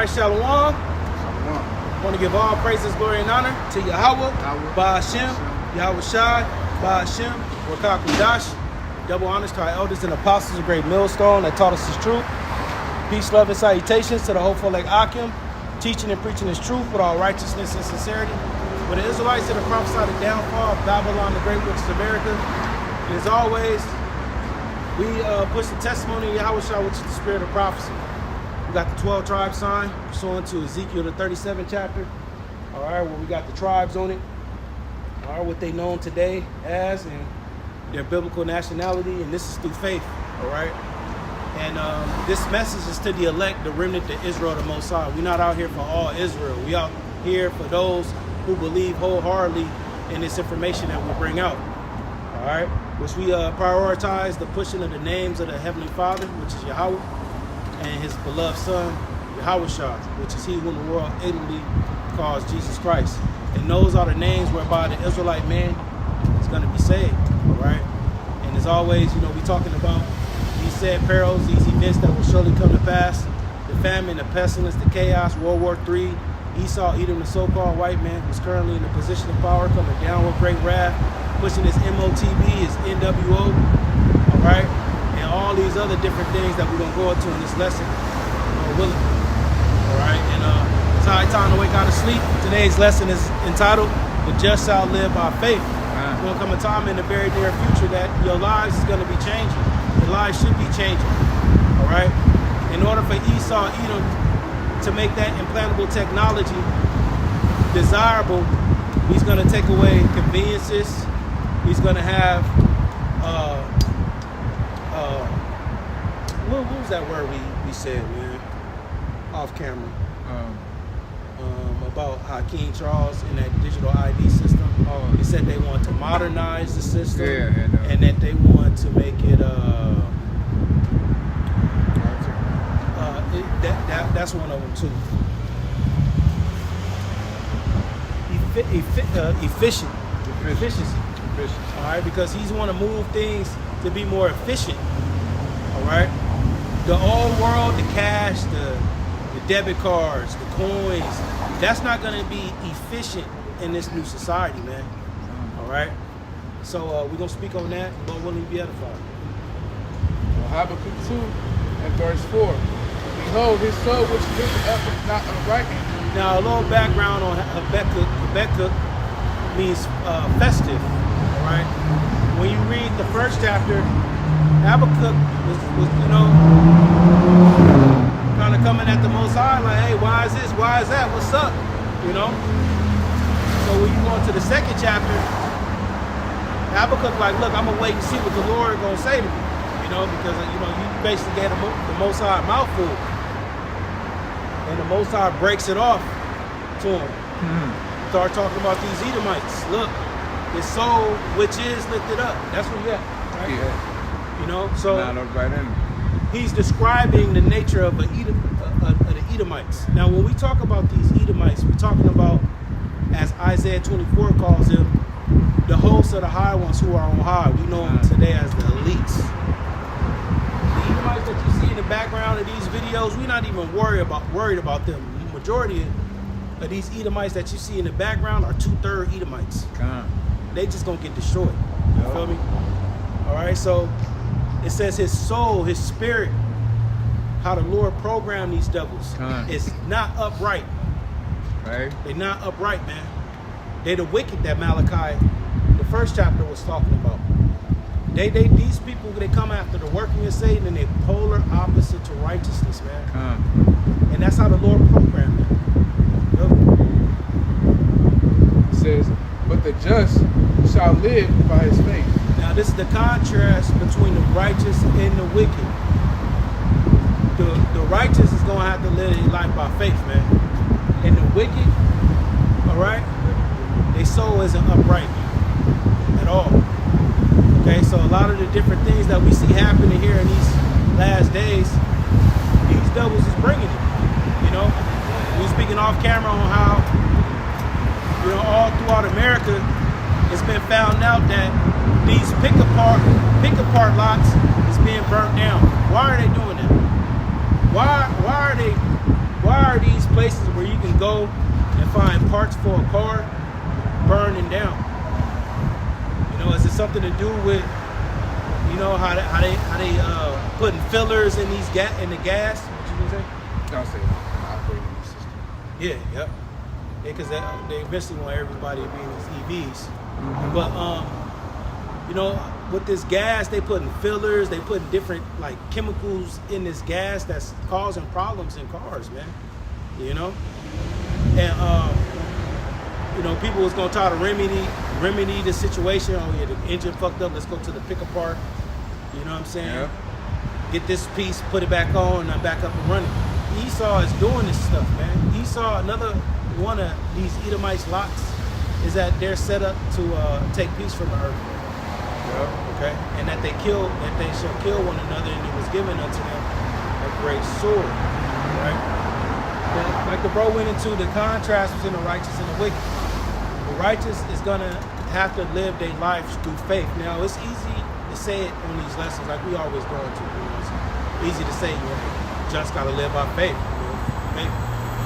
right, Shalom. I want to give all praises, glory, and honor to Yahweh, Ba'ashem, Yahweh Shai, Ba'ashem, Rakak Dash. Double honors to our elders and apostles of great millstone that taught us his truth. Peace, love, and salutations to the hopeful like Akim, teaching and preaching his truth with all righteousness and sincerity. When the Israelites that have prophesied the downfall of Babylon, the great witch of America, and as always, we push the testimony of Yahweh Shai, which is the spirit of prophecy. We got the 12 tribe sign, pursuant to Ezekiel, the 37th chapter. All right, where we got the tribes on it. All right, what they known today as, and their biblical nationality, and this is through faith. All right. And this message is to the elect, the remnant, the Israel, the Most High. We're not out here for all Israel. We out here for those who believe wholeheartedly in this information that we bring out. All right, which we prioritize the pushing of the names of the Heavenly Father, which is Yahweh, and his beloved Son, Yahweh Shai, which is he whom the world ignorantly calls Jesus Christ. And those are the names whereby the Israelite man is going to be saved. All right, and as always, you know, we talking about these said perils, these events that will surely come to pass, the famine, the pestilence, the chaos, World War III, Esau, Edom, the so-called white man, who's currently in a position of power, coming down with great wrath, pushing his MOTB, his NWO, all right, and all these other different things that we're going to go into in this lesson, all right, and it's high time to wake out of sleep. Today's lesson is entitled, The Just Shall Live by Faith. There's going to come a time in the very near future that your lives is going to be changing. Your lives should be changing, all right? In order for Esau, Edom, to make that implantable technology desirable, he's going to take away conveniences. He's going to have, what was that word we said, man, off camera? About how King Charles and that digital ID system, he said they want to modernize the system, and that they want to make it, that's one of them too. Efficiency. All right, because he's want to move things to be more efficient. All right, the old world, the cash, the debit cards, the coins, that's not going to be efficient in this new society, man. All right, so we're gonna speak on that. Lord willing, be edified. Habakkuk 2 and verse 4. Behold, his soul which lifted up is not upright. Now, a little background on Habakkuk. Habakkuk means festive, all right? When you read the first chapter, Habakkuk was you know, kind of coming at the Most High, like, hey, why is this? Why is that? What's up? You know? So when you go into the second chapter, Habakkuk like, look, I'm going to wait and see what the Lord going to say to me. You know, because, you know, you basically get the Most High mouthful. And the Most High breaks it off to him. Start talking about these Edomites. Look, his soul, which is lifted up. That's what we got, right? Yeah. You know, so right he's describing the nature of the Edomites. Now, when we talk about these Edomites, we're talking about, as Isaiah 24 calls them, the hosts of the high ones who are on high. We know them today as the elites. The Edomites that you see in the background of these videos, we're not even worried about them. The majority of these Edomites that you see in the background are 2/3 Edomites. They just gonna get destroyed. You feel me? All right, so it says his soul, his spirit, how the Lord programmed these devils is not upright. Right? They're not upright, man. They're the wicked that Malachi, the first chapter, was talking about. These people, they come after the working of Satan, and they're polar opposite to righteousness, man. And that's how the Lord programmed it. It says, but the just shall live by his faith. Now this is the contrast between the righteous and the wicked. The righteous is going to have to live their life by faith, man. And the wicked, all right, their soul isn't upright at all. Okay, so a lot of the different things that we see happening here in these last days, these devils is bringing it. You know, we're speaking off camera on how, you know, all throughout America, it's been found out that these pick apart lots is being burnt down. Why are they doing that? Why are these places where you can go and find parts for a car burning down. You know, is it something to do with, you know, how they putting fillers in these in the gas? What you gonna say? Don't say operating system. Yeah, yep. Because they eventually want everybody to be in these EVs. But you know, with this gas, they putting fillers, they putting different like chemicals in this gas that's causing problems in cars, man. You know, and you know, people was gonna try to remedy the situation. Oh yeah, the engine fucked up. Let's go to the pick apart. You know what I'm saying? Yeah. Get this piece, put it back on, and I'm back up and running. Esau is doing this stuff, man. Esau, another one of these Edomites lots, is that they're set up to take peace from the earth. Yep. Okay, and that they shall kill one another, and it was given unto them a great sword. Right? But like the bro went into the contrast between the righteous and the wicked. The righteous is gonna have to live their life through faith. Now it's easy to say it on these lessons, like we always go into. You know, it's easy to say, you know, just gotta live by faith. You know, faith.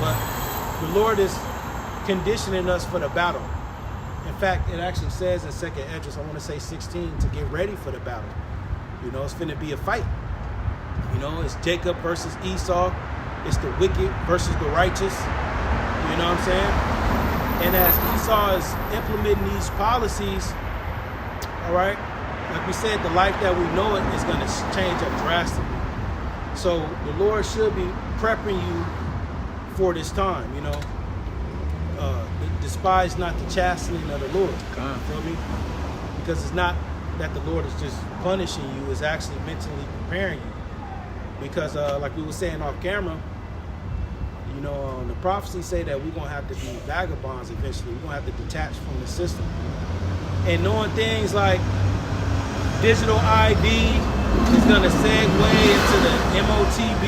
But the Lord is conditioning us for the battle. In fact, it actually says in 2nd Esdras, I want to say 16, to get ready for the battle. You know, it's finna be a fight. You know, it's Jacob versus Esau. It's the wicked versus the righteous. You know what I'm saying? And as Esau is implementing these policies, all right, like we said, the life that we know it is going to change up drastically. So the Lord should be prepping you for this time, you know. Despise not the chastening of the Lord. You feel me? Because it's not that the Lord is just punishing you, it's actually mentally preparing you. Because like we were saying off camera, you know, the prophecies say that we're going to have to be vagabonds eventually. We're going to have to detach from the system. And knowing things like digital ID is going to segue into the MOTB,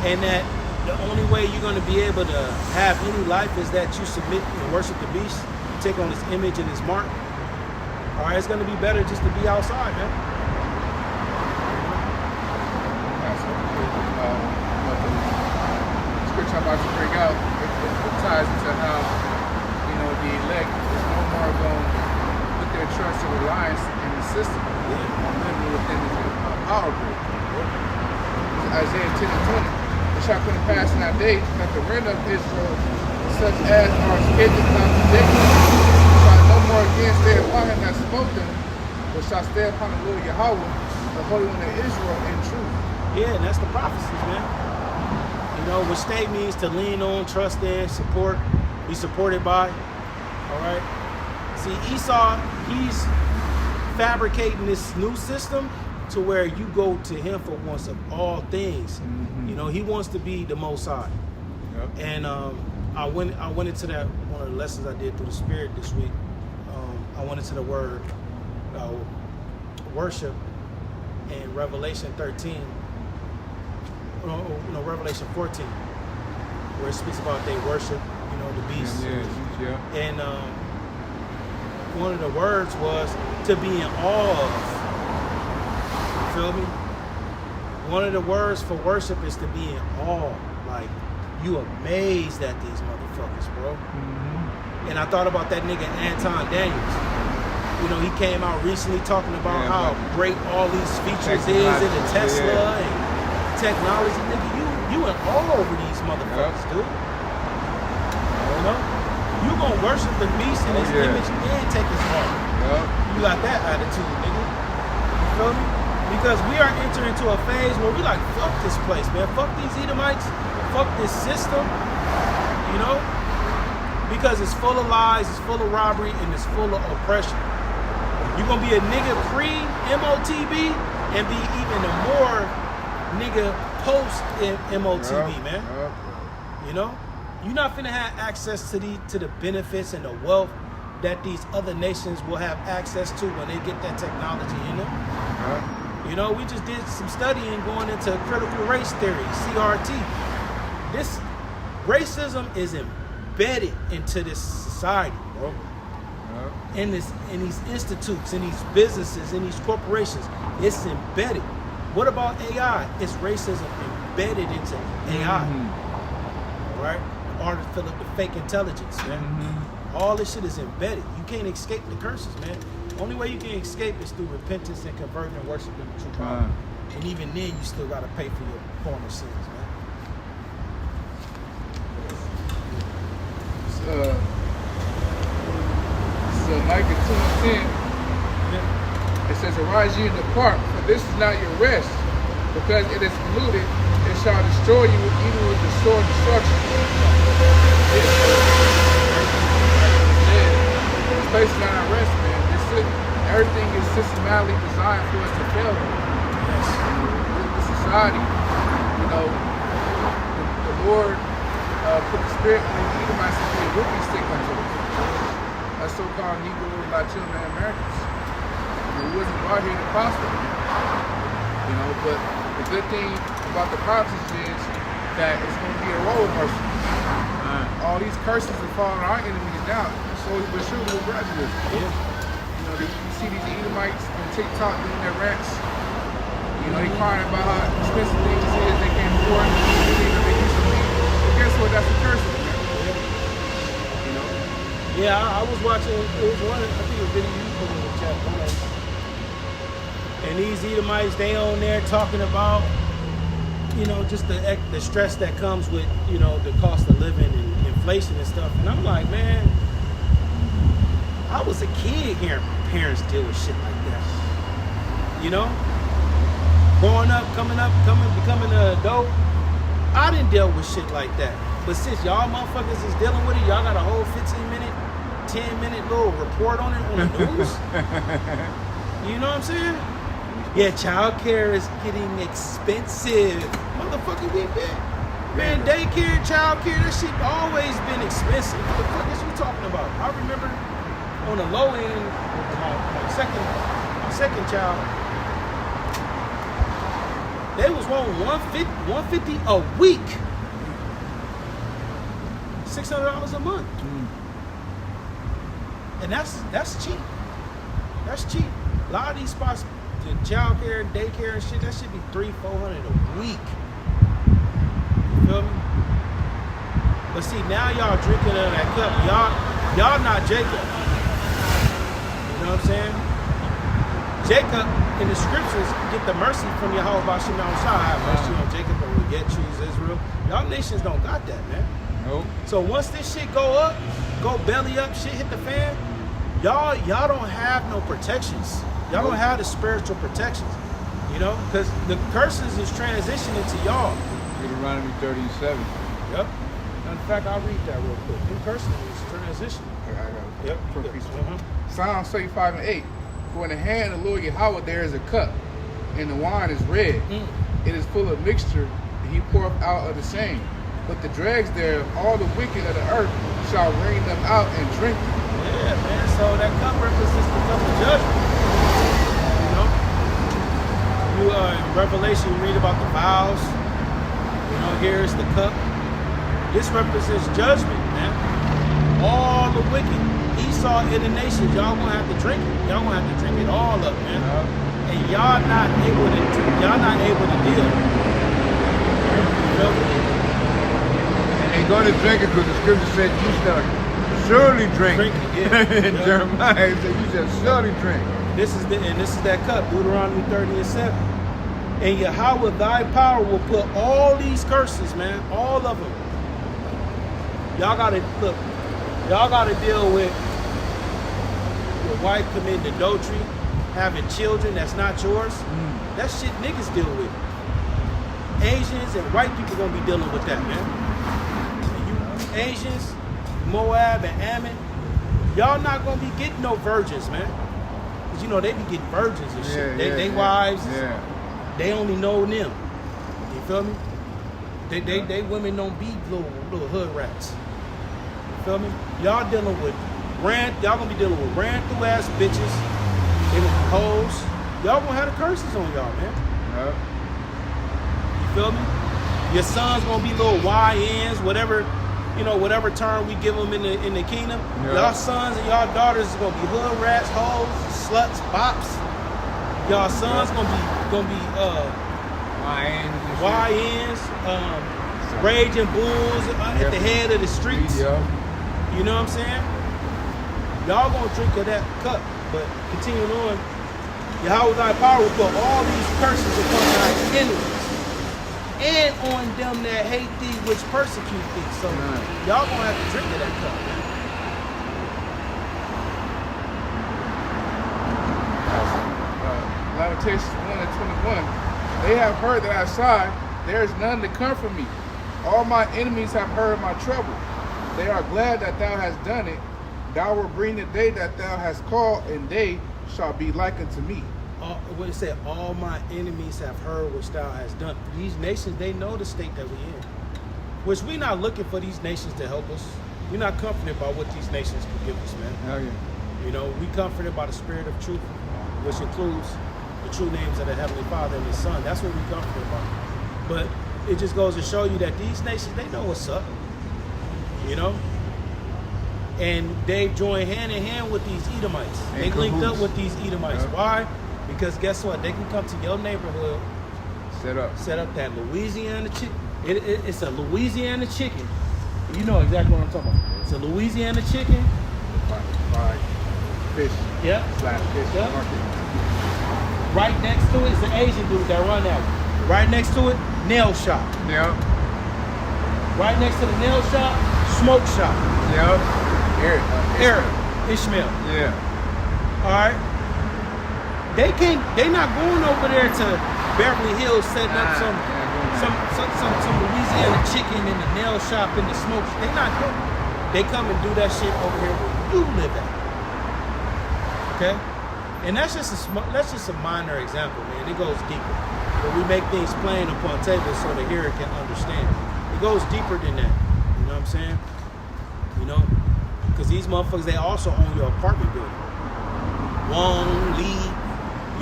and that the only way you're going to be able to have any life is that you submit and worship the beast, you take on his image and his mark. All right, it's going to be better just to be outside, man. What the scripture I'm about to bring out, it ties into how, you know, the elect is no more going to put their trust and reliance in the system, on living within the power grid. Isaiah 10 and 20. It shall come to pass in that day that the remnant of Israel, such as are escaped the contradiction, shall no more again stay upon him that smote them, but shall stay upon the Lord Yahweh, the Holy One of Israel, in truth. Yeah, and that's the prophecies, man. You know, which stay means to lean on, trust in, support, be supported by. All right. See, Esau, he's fabricating this new system to where you go to him for once of all things. You know, he wants to be the Most High. Yep. And I went into that one of the lessons I did through the Spirit this week. I went into the word worship in Revelation 13. No, Revelation 14, where it speaks about they worship, you know, the beast. Yeah. And one of the words was to be in awe of. You feel me? One of the words for worship is to be in awe. Like, you amazed at these motherfuckers, bro. And I thought about that nigga Anton Daniels. You know, he came out recently talking about how great all these features is in the Tesla and technology. Nigga, you in awe over these motherfuckers, dude. You know? You gonna worship the beast in his image and take his heart. You got that attitude, nigga. You feel me? Because we are entering into a phase where we like, fuck this place, man. Fuck these Edomites. Fuck this system. You know? Because it's full of lies, it's full of robbery, and it's full of oppression. You're going to be a nigga pre-MOTB and be even a more nigga post-MOTB, man. You know? You're not finna have access to the benefits and the wealth that these other nations will have access to when they get that technology in them. You know, we just did some studying going into critical race theory, CRT. This racism is embedded into this society, bro. In these institutes, in these businesses, in these corporations, it's embedded. What about AI? It's racism embedded into AI. right? Artificial, fake intelligence, man. All this shit is embedded. You can't escape the curses, man. Only way you can escape is through repentance and converting and worshiping the true God. And even then, you still got to pay for your former sins, man. So Micah 2:10, it says, "Arise ye and depart, for this is not your rest, because it is polluted, it shall destroy you even with the sword destruction." This place is not our rest, man. Everything is systematically designed for us to fail. The society, you know, the Lord put the spirit on the Edomites to be a whipping stick unto us. That's so-called Negro, Latino Americans. We wasn't brought here to prosper. You know, but the good thing about the prophecies is that it's going to be a roller coaster. All these curses are falling on our enemies now. Slowly but surely will graduate. You know, you see these Edomites on TikTok doing their rants. You know, they crying about how expensive things is, they can't afford anything that they used to be. But guess what? That's a curse. You know? Yeah, I was watching, it was one, I think a video you put in the chat, and these Edomites, they on there talking about, you know, just the stress that comes with, you know, the cost of living and inflation and stuff. And I'm like, man, I was a kid hearing my parents deal with shit like that. You know? Growing up, becoming an adult, I didn't deal with shit like that. But since y'all motherfuckers is dealing with it, y'all got a whole 15-minute, 10-minute little report on it on the news. You know what I'm saying? Yeah, child care is getting expensive. Motherfucker, we been. Man, daycare, child care, that shit always been expensive. What the fuck is you talking about? I remember on the low end, my second child, they was wanting $150 a week, $600 a month, and that's cheap. That's cheap. A lot of these spots, the child care, daycare, and shit, that should be $300-400 a week. You feel me? But see, now y'all drinking out of that cup. Y'all not Jacob. You know what I'm saying? Jacob, in the scriptures, get the mercy from Yahweh Bashim Shai. Have mercy on Jacob and will get choose Israel. Y'all nations don't got that, man. Nope. So once this shit go up, go belly up, shit hit the fan, y'all don't have no protections. Y'all don't have the spiritual protections. You know? Because the curses is transitioning to y'all. Deuteronomy 30:7. Yep. In fact, I'll read that real quick. The curses is transitioning. I got it. Yep. For peace. Psalms 35:8. For in the hand of the Lord Yahweh there is a cup, and the wine is red. It is full of mixture, and he poureth out of the same. But the dregs thereof, all the wicked of the earth, shall wring them out and drink them. Yeah, man. So that cup represents the cup of judgment. You know? In Revelation, you read about the vows. You know, here is the cup. This represents judgment, man. All the wicked. Esau and the nations, y'all gonna have to drink it. Y'all gonna have to drink it all up, man. And y'all not able to deal. You know? Ain't going to drink it because the scripture said you shall surely drink. In Jeremiah it said you shall surely drink. This is that cup, Deuteronomy 30:7. And Yahweh thy power will put all these curses, man, all of them. Y'all gotta deal with your wife committing adultery, having children that's not yours. That shit niggas deal with. Asians and white people gonna be dealing with that, man. And you Asians, Moab and Ammon, y'all not gonna be getting no virgins, man. Cause you know they be getting virgins and shit. They wives, they only know them. You feel me? They women don't be little hood rats. You feel me? Y'all dealing with y'all gonna be dealing with ran through ass bitches. They gonna be hoes. Y'all gonna have the curses on y'all, man. You feel me? Your sons gonna be little YNs, whatever term we give them in the kingdom. Y'all sons and y'all daughters is gonna be hood rats, hoes, sluts, bops. Y'all sons gonna be YNs, raging bulls at the head of the streets. Yeah. You know what I'm saying? Y'all gonna drink of that cup, but continuing on, Yahweh's thy power will put all these curses upon thy enemies and on them that hate thee, which persecute thee. So y'all gonna have to drink of that cup, man. Lamentations 1:21. They have heard that I sigh, there is none to comfort me. All my enemies have heard my trouble. They are glad that thou hast done it. Thou wilt bring the day that thou hast called, and they shall be like unto me. What it said, all my enemies have heard which thou hast done. These nations, they know the state that we're in. Which we're not looking for these nations to help us. We're not comforted by what these nations can give us, man. Hell yeah. You know, we comforted by the spirit of truth, which includes the true names of the Heavenly Father and His Son. That's what we're comforted by. But it just goes to show you that these nations, they know what's up. You know? And they've joined hand in hand with these Edomites. They linked up with these Edomites. Yep. Why? Because guess what? They can come to your neighborhood, set up that Louisiana chicken. It's a Louisiana chicken. You know exactly what I'm talking about. It's a Louisiana chicken. Fried fish. Yeah. Flat fish. Yep. Right next to it is an Asian dude that run that one. Right next to it, nail shop. Yep. Right next to the nail shop, smoke shop. Yep. Eric. Ishmael. Yeah. All right. They not going over there to Beverly Hills setting up some Louisiana chicken in the nail shop in the smoke. They not doing. They come and do that shit over here where you live at. Okay? And that's just a minor example, man. It goes deeper. But we make things plain upon tables so the hearer can understand. It goes deeper than that. You know what I'm saying? You know? Because these motherfuckers, they also own your apartment building. Wong, Lee,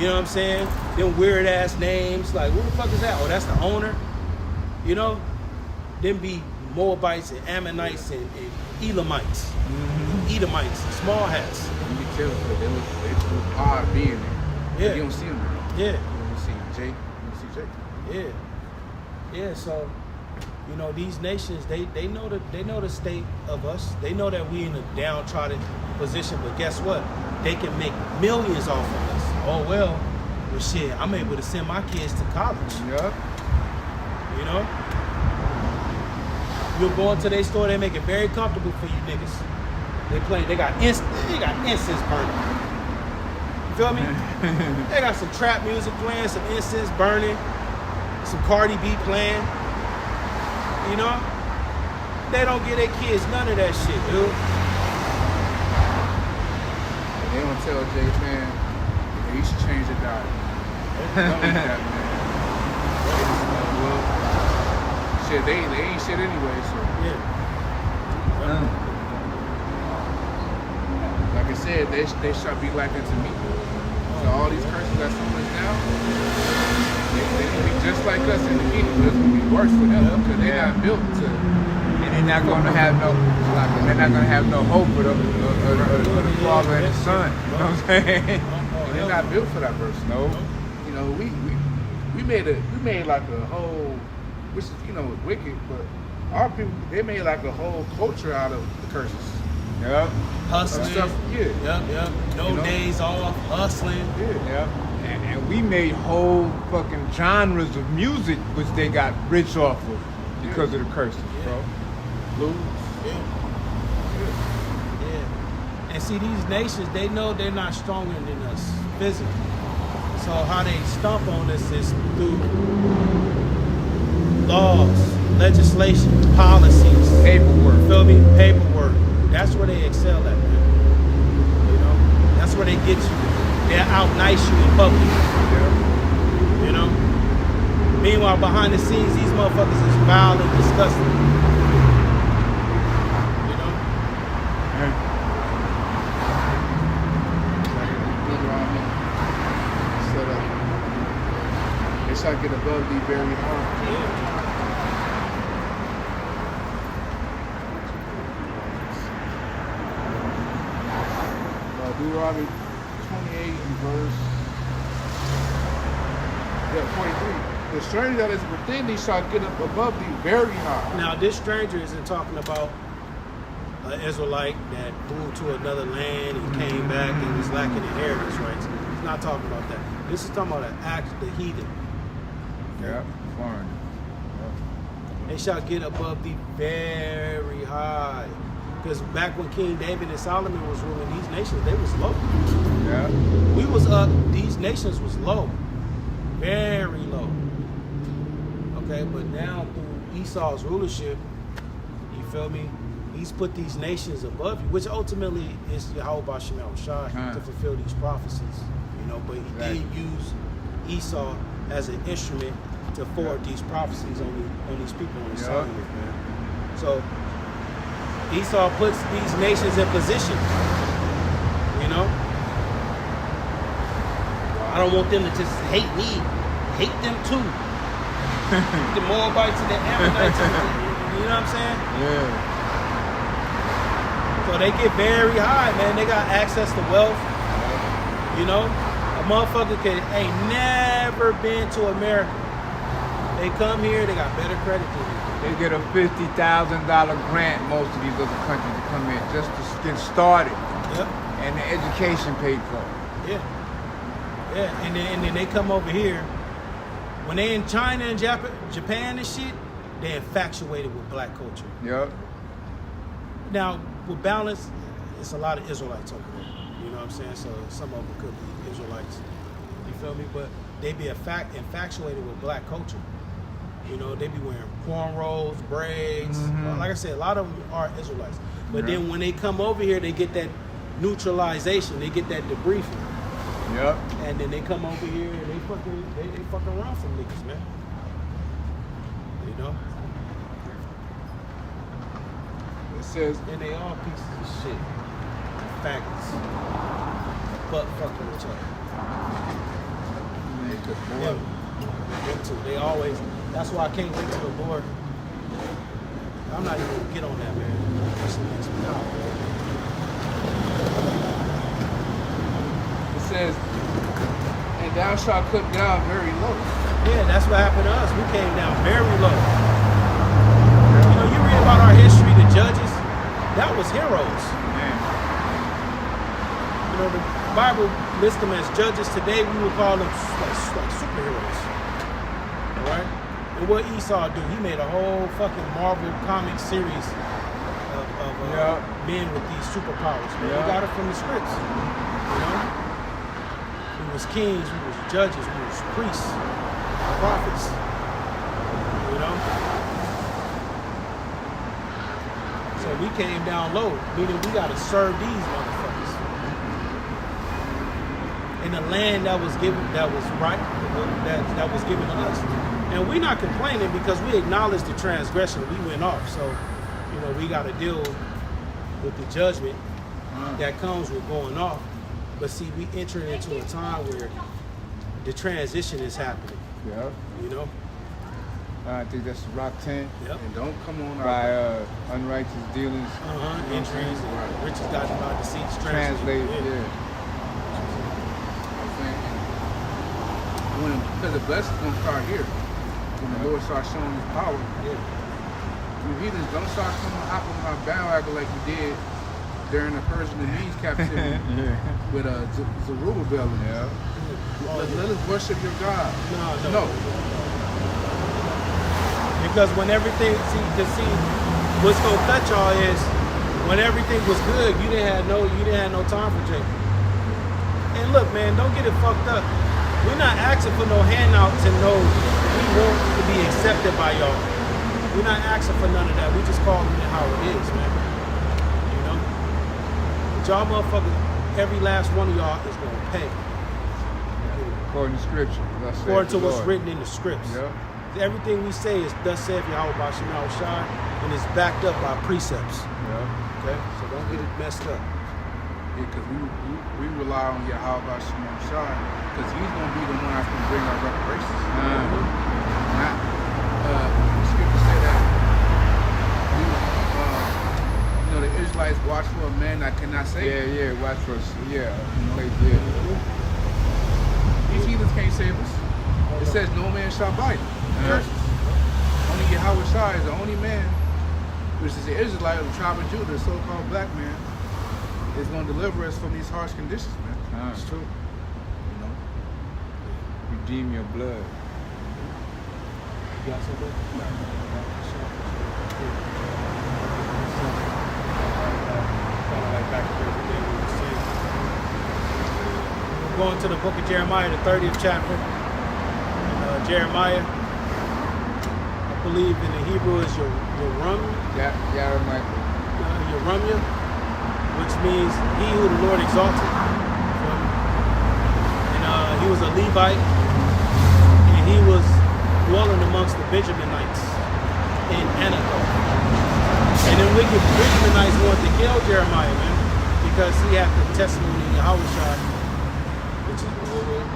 you know what I'm saying? Them weird ass names. Like, who the fuck is that? Oh, that's the owner. You know? Them be Moabites and Ammonites and Elamites. Edomites, small hats. You can tell because they look odd being there. Yeah. You don't see them there. Yeah. You see Jake. Yeah. Yeah, so you know, these nations, they know the state of us. They know that we in a downtrodden position, but guess what? They can make millions off of us. Oh well shit, I'm able to send my kids to college. Yep. You know? You'll go into their store, they make it very comfortable for you niggas. They got incense burning. You feel me? They got some trap music playing, some incense burning, some Cardi B playing. You know? They don't give their kids none of that shit, dude. And they don't tell Jay, man, you should change your diet. Don't eat that, man. Well, shit, they ain't shit anyway, so. Yeah. Like I said, they shall be like unto me. So all these curses that's on us now, they can be just like us in the kingdom, but it's gonna be worse for them because they're not built to. And they're not gonna have no hope for the Father and the Son. You know what I'm saying? They're not built for that verse. No. You know, we made like a whole, which is, you know, wicked, but our people, they made like a whole culture out of the curses. Yep. Hustling. Stuff, yeah. Yep. No, you know? Days off, hustling. Yeah. Yep. And we made whole fucking genres of music which they got rich off of because of the curses, bro. Blues. Yeah. And see, these nations, they know they're not stronger than us physically. So how they stomp on us is through laws, legislation, policies, Paperwork. Feel me? Paperwork. That's where they excel at, man. You know? That's where they get you. They'll out-nice you in public. Yeah. You know? Meanwhile, behind the scenes, these motherfuckers is vile and disgusting. You know? Set up. They shall get above thee very hard. Yeah. Deuteronomy 28 and verse 43. The stranger that is within thee shall get up above thee very high. Now, this stranger isn't talking about an Israelite that moved to another land and came back and was lacking inheritance rights. He's not talking about that. This is talking about the heathen. Yeah, foreign. They shall get above thee very high. Because back when King David and Solomon was ruling these nations, they was low. Yeah. We was up, these nations was low. Very low. Okay, but now through Esau's rulership, you feel me? He's put these nations above you, which ultimately is Yahweh Shemel Shah to fulfill these prophecies. You know, but he did use Esau as an instrument to forward these prophecies on these people on assignment, man. So Esau puts these nations in position. You know? I don't want them to just hate me. Hate them too. The Moabites and the Ammonites, you know what I'm saying? Yeah. So they get very high, man. They got access to wealth. You know? A motherfucker ain't never been to America. They come here, they got better credit than you. They get a $50,000 grant, most of these other countries to come in just to get started. Yep. And the education paid for. Yeah. Yeah, and then they come over here. When they in China and Japan and shit, they infatuated with black culture. Yep. Now, with balance, it's a lot of Israelites over there. You know what I'm saying? So some of them could be Israelites. You feel me? But they be infatuated with black culture. You know, they be wearing cornrows, braids. Like I said, a lot of them are Israelites. But then when they come over here, they get that neutralization. They get that debriefing. Yep. And then they come over here and they fucking run from niggas, man. You know? It says, And they all pieces of shit. Faggots. But fucking each other. Yeah. Them too. They always, that's why I can't wait till the Lord. I'm not even gonna get on that, man. That's what makes me out, man. it says, and thou shalt come down very low. Yeah, that's what happened to us. We came down very low. You know, you read about our history, the judges, that was heroes. Man. You know, the Bible lists them as judges. Today, we would call them like superheroes. All right? And what Esau do, he made a whole fucking Marvel comic series of men with these superpowers. Man. We got it from the scripts. You know? We was kings, we was judges, we was priests, prophets. You know? So we came down low, meaning we got to serve these motherfuckers. In the land that was given, that was right, that was given to us. And we're not complaining because we acknowledge the transgression. We went off. So, you know, we got to deal with the judgment that comes with going off. But see, we entering into a time where the transition is happening. Yep. You know? I think that's Rock 10. Yep. And don't come on By Unrighteous Dealings. Entries and Riches Got About Deceits. Translated, Because the blessings gonna start here. When the Lord starts showing his power. You heathens, don't start coming up on my bandwagon like you did during the Persian and Medes captivity with Zerubbabel. Let us worship your God. No. Because when everything, what's gonna cut y'all is when everything was good, you didn't have no time for Jacob. And look, man, don't get it fucked up. We're not asking for no handouts and no, we want to be accepted by y'all. We're not asking for none of that. We just calling it how it is, man. You know? But y'all motherfuckers, every last one of y'all is gonna pay. According to scripture. According to what's written in the scripts. Yep. Everything we say is thus saith Yahweh Bashimah Shai, and it's backed up by precepts. Yep. Okay? So don't get it messed up. Because we rely on Yahweh Shemam Shai, because he's going to be the one that's going to bring our reparations. The scripture say that the Israelites watch for a man that cannot save. Yeah, watch for us. Yeah. These heathens can't save us. says no man shall bite him. Curses. Only Yahweh Shai is the only man, which is the Israelite of the tribe of Judah, the so-called black man, is going to deliver us from these harsh conditions, man. It's true. You know? Redeem your blood. You got something? We're going to the book of Jeremiah, the 30th chapter. Jeremiah, I believe in the Hebrew is Yerumia, which means he who the Lord exalted. And he was a Levite, and he was dwelling amongst the Benjaminites in Anathoth. And then wicked Benjaminites wanted to kill Jeremiah, man, because he had the testimony of Yahushua, which is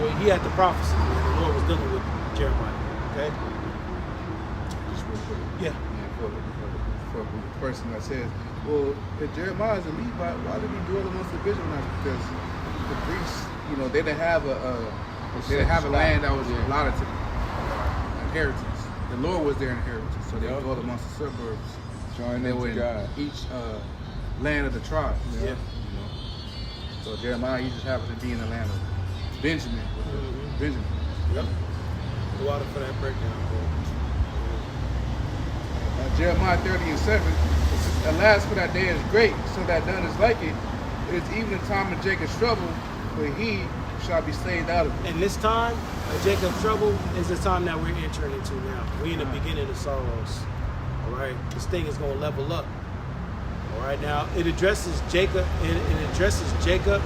where he had the prophecy, and the Lord was dealing with Jeremiah. Okay? Just real quick. Yeah. For the person that says, well, if Jeremiah is a Levite, why did he dwell amongst the Benjaminites? Because the priests, you know, they didn't have a land that was allotted to them. Inheritance. The Lord was their inheritance, so they dwelled amongst the suburbs. Join They them were to God. in each land of the tribes. Yeah. You know. So Jeremiah, he just happened to be in the land of Benjamin. Benjamin. Yep. A lot for that breakdown, bro. Jeremiah 30 and 7. It says, alas, for that day is great, so that none is like it. It is even the time of Jacob's trouble, but he shall be saved out of it. And this time, Jacob's trouble is the time that we're entering into now. We're in the beginning of sorrows. All right, this thing is going to level up. All right, now it addresses Jacob. It addresses Jacob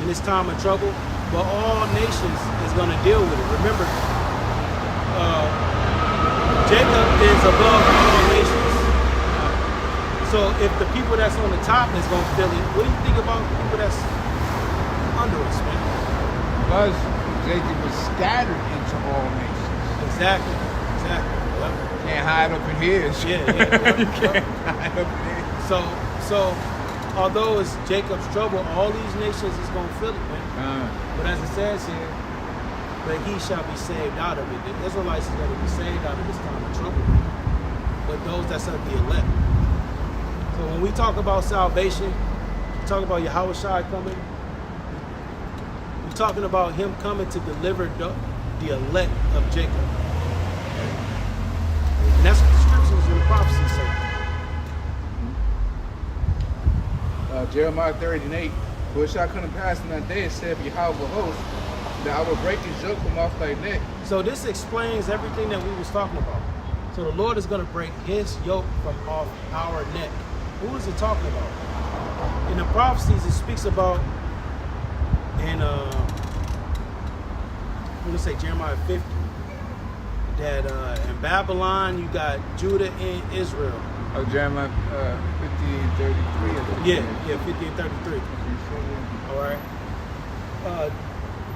in this time of trouble, but all nations is going to deal with it. Remember, Jacob is above all nations. So if the people that's on the top is going to feel it, what do you think about the people that's under us, man? Plus, Jacob was scattered into all nations. Exactly. Yep. Can't hide up in here. Yeah. You can't hide up in here. So, although it's Jacob's trouble, all these nations is going to feel it, man. But as it says here, but he shall be saved out of it. The Israelites is going to be saved out of this time of trouble. But those that's of the elect. So when we talk about salvation, we talk about Yahweh Shai coming. We're talking about him coming to deliver the elect of Jacob. And that's what the scriptures and the prophecies say. Jeremiah 30 and 8. For it shall come to pass in that day, said Yahweh of hosts, that I will break his yoke from off thy neck. So this explains everything that we was talking about. So the Lord is going to break his yoke from off our neck. Who is it talking about? In the prophecies, it speaks about in I'm gonna say Jeremiah 50, that in Babylon you got Judah and Israel. Oh, Jeremiah 50 and 33. Yeah, 50 and 33. All right.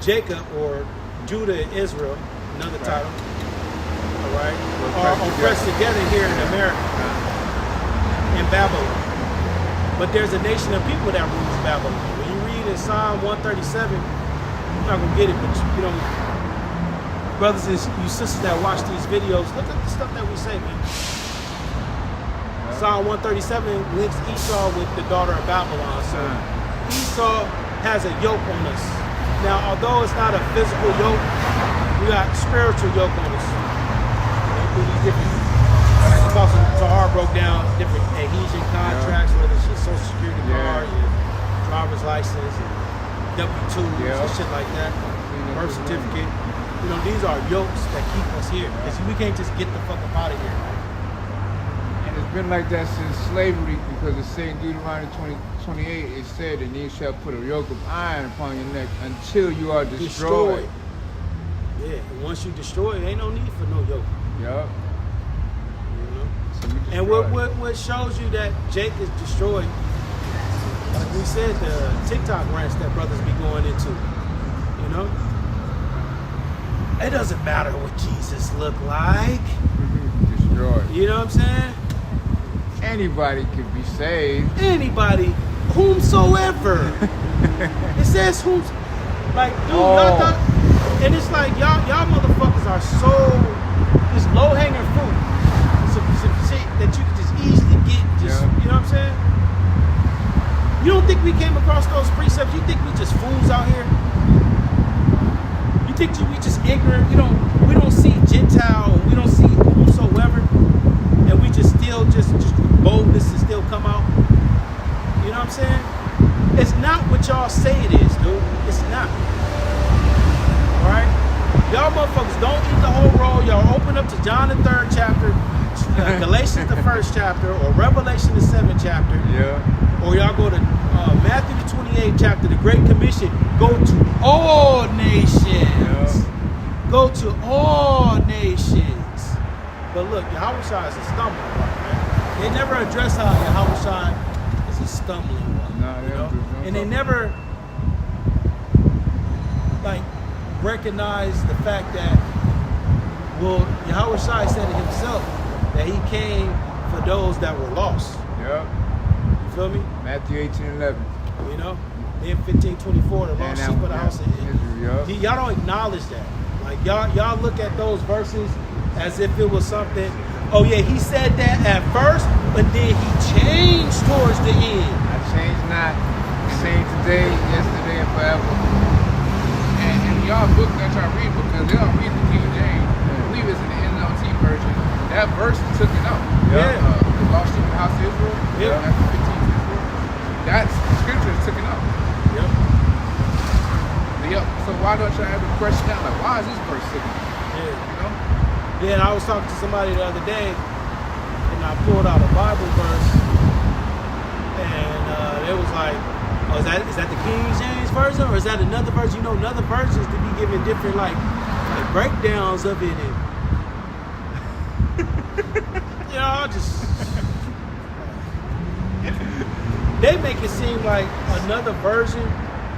Jacob, or Judah and Israel, another title. All right. Are oppressed together here in America, in Babylon. But there's a nation of people that rules Babylon. When you read in Psalm 137, you're not gonna get it, but you know, brothers and you sisters that watch these videos, look at the stuff that we say, man. Psalm 137 links Esau with the daughter of Babylon. So Esau has a yoke on us. Now, although it's not a physical yoke, we got spiritual yoke on us. Through these different, Apostle Tahar broke down different adhesion contracts, whether it's your Social Security card, your driver's license, and W-2s and shit like that, birth certificate. You know, these are yokes that keep us here. Because we can't just get the fuck up out of here, man. And it's been like that since slavery, because it's saying Deuteronomy 28, it said, and you shall put a yoke of iron upon your neck until you are destroyed. Yeah, and once you destroy it, ain't no need for no yoke. Yup. You know? So we And what shows you that Jake is destroyed, like we said, the TikTok rants that brothers be going into, you know? It doesn't matter what Jesus looked like. destroyed. You know what I'm saying? Anybody could be saved. Anybody, whomsoever. It says whom, like, dude, y'all thought, and it's like y'all motherfuckers are y'all say it is, dude. It's not. Alright? Y'all motherfuckers don't eat the whole roll. Y'all open up to John the 3rd chapter, Galatians the 1st chapter, or Revelation the 7th chapter. Yeah. Or y'all go to Matthew the 28th chapter, the Great Commission. Go to all nations. Yeah. Go to all nations. But look, Yahushua is a stumbling block, man. They never address how Yahushua is a stumbling block. No, You know? And they never like recognize the fact that, well, Yahushua said it himself that he came for those that were lost. Yeah. You feel me? Matthew 18:11. You know? Then 15:24, the lost sheep of the house of Israel. Yeah. Y'all don't acknowledge that. Like y'all look at those verses as if it was something. Oh yeah, he said that at first, but then he changed towards the end. I changed not. Same today, yesterday, and forever. And y'all book that y'all read, because they don't read the King James. I believe it's in the NLT version. That verse took it out. Yeah. The lost sheep of the house of Israel. Yeah. Matthew 15:24. That scripture took it out. Yep. Yep. So why don't y'all ever question that? Like, why is this verse taken out? Yeah. You know? Yeah, and I was talking to somebody the other day, and I pulled out a Bible verse, and it was like, oh, is that the King James version, or is that another version? You know, another versions to be given different like breakdowns of it, and you know, I just they make it seem like another version,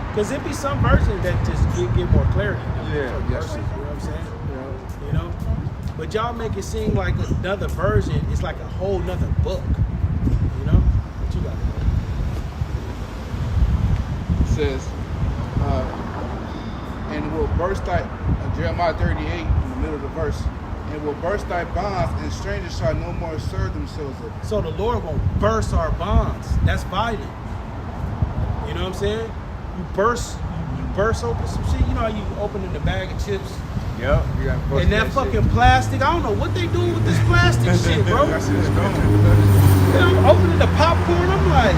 because it be some versions that just get more clarity. Yeah. Certain verses, you know what I'm saying? You know, but y'all make it seem like another version is like a whole nother book. You know, what you got? It says, and will burst thy, Jeremiah 38 in the middle of the verse, and will burst thy bonds, and strangers shall no more serve themselves of it. So the Lord won't burst our bonds. That's violent. You know what I'm saying? You burst open some shit. You know how you opening the bag of chips Yep. You got and that fucking plastic. I don't know what they doing with this plastic shit, bro. That's his stone. You know, I'm opening the popcorn. I'm like,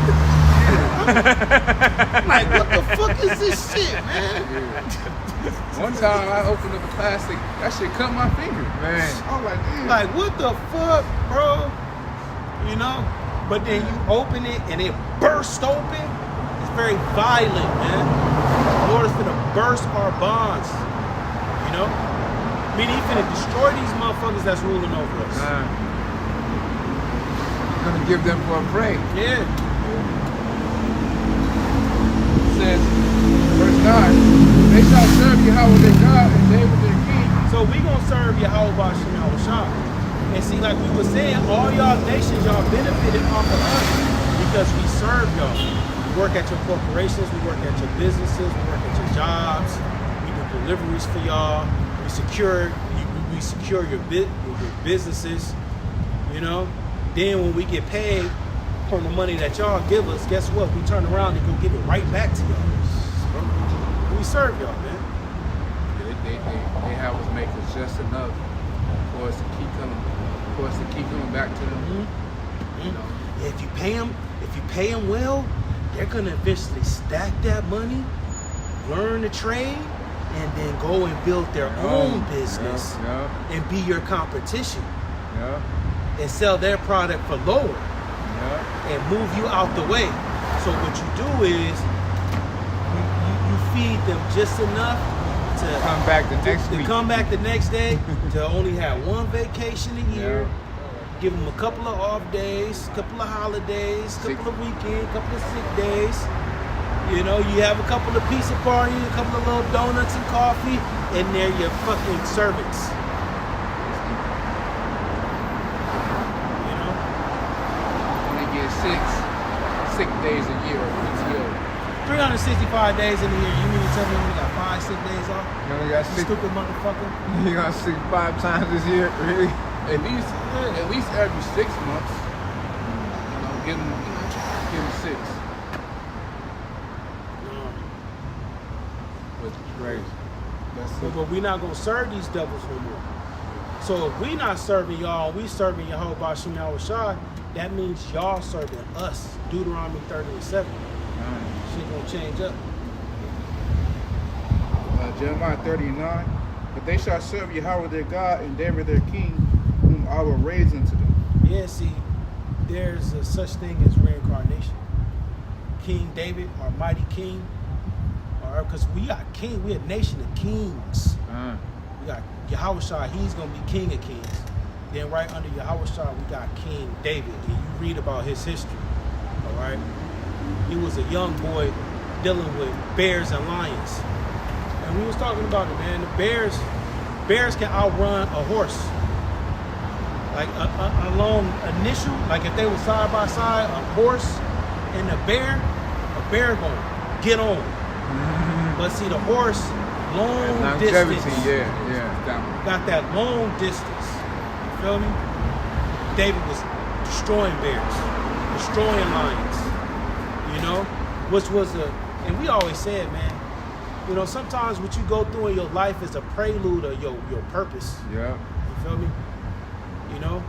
what the fuck is this shit, man? One time I opened up a plastic, that shit cut my finger. Man. I was like, damn. Like, what the fuck, bro? You know? But then you open it and it bursts open. It's very violent, man. The Lord is gonna burst our bonds. You know? I mean, he's gonna destroy these motherfuckers that's ruling over us. You're gonna give them for a prey. Yeah. It says, verse 9, they shall serve Yahweh their God and David their king. So we gonna serve Yahweh B'Shem Yahushua. And see, like we were saying, all y'all nations, y'all benefited off of us because we serve y'all. We work at your corporations, we work at your businesses, we work at your jobs, we do deliveries for y'all, we secure your businesses, you know. Then when we get paid from the money that y'all give us, guess what? We turn around and go give it right back to y'all. We serve y'all, man. They have us make us just enough for us to keep coming back to them. Mm-hmm. You know, Yeah, if you pay them well, they're gonna eventually stack that money, learn the trade, and then go and build their own business and be your competition and sell their product for lower and move you out the way. So what you do is you feed them just enough to Come back the next week. come back the next day to only have one vacation a year. Give them a couple of off days, couple of holidays, couple of weekends, couple of sick days. You know, you have a couple of pizza parties, a couple of little donuts and coffee, and they're your fucking servants. You know? when they get sick days a year of PTO. 365 days in a year. You mean to tell me we got 5 sick days off? You only got You 6. stupid motherfucker. You got 6 5 times this year, really? At least every 6 months. You know, give them 6. That's crazy. But we're not gonna serve these devils no more. So if we not serving y'all, we serving Yahweh B'Shem Yahushua, that means y'all serving us. Deuteronomy 30:7. Shit gonna change up. Jeremiah 30:9. But they shall serve Yahweh their God and David their king, whom I will raise unto them. Yeah, see, there's a such thing as reincarnation. King David, our mighty king, because we got king, we're a nation of kings. We got Yahushua, he's going to be king of kings. Then right under Yahushua, we got King David. And you read about his history, all right? He was a young boy dealing with bears and lions. And we was talking about it, man. The bears can outrun a horse. Like a long initial, like if they were side by side, a horse and a bear gonna get on. But see, the horse, long distance. Got that long distance. You feel me? David was destroying bears, destroying lions. You know, which was and we always said, man, you know, sometimes what you go through in your life is a prelude of your purpose. Yeah. You feel me? You know,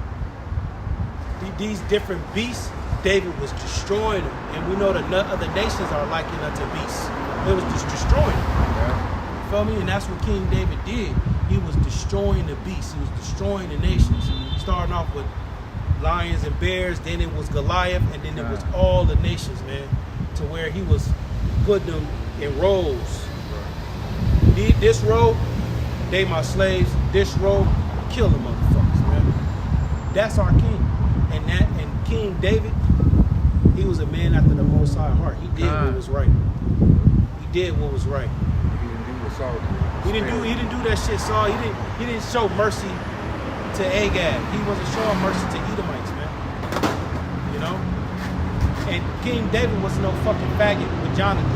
these different beasts, David was destroying them, and we know that other nations are likened unto beasts. It was just destroying them. Yeah. You feel me? And that's what King David did. He was destroying the beasts. He was destroying the nations. Starting off with lions and bears, then it was Goliath, and then it was all the nations, man. To where he was putting them in rows. This row, they my slaves. This row, kill them motherfuckers, man. That's our king. And King David, he was a man after the Most High heart. He did what was right. He did what was right. He didn't do what Saul did. He didn't do that shit, Saul. He didn't show mercy to Agag. He wasn't showing mercy to Edomites, man. You know? And King David was no fucking faggot with Jonathan.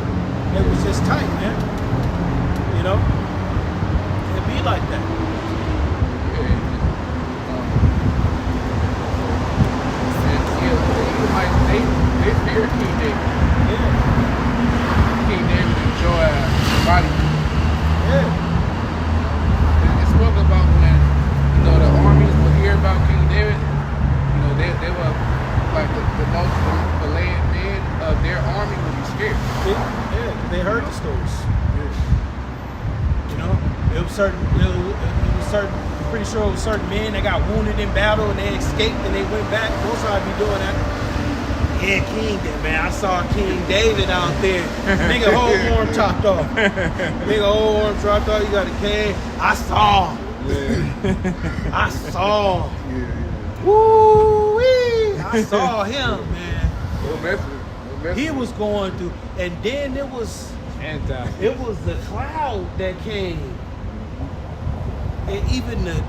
It was just tight, man. You know? It'd be like that. They feared King David. Yeah. King David enjoyed body. Yeah. It spoke about when, you know, the armies would hear about King David. You know, they were like the most valiant men of their army would be scared. Yeah, they heard the stories. You know, it was certain. I'm pretty sure it was certain men that got wounded in battle and they escaped and they went back. Most of be doing that. Yeah, King David, man. I saw King David out there. Nigga, whole arm chopped off. Nigga, whole arm chopped off. You got a cane. I saw. Yeah. I saw. Yeah. Woo-wee. I saw him, man. He was going through, and then it was the cloud that came, and even the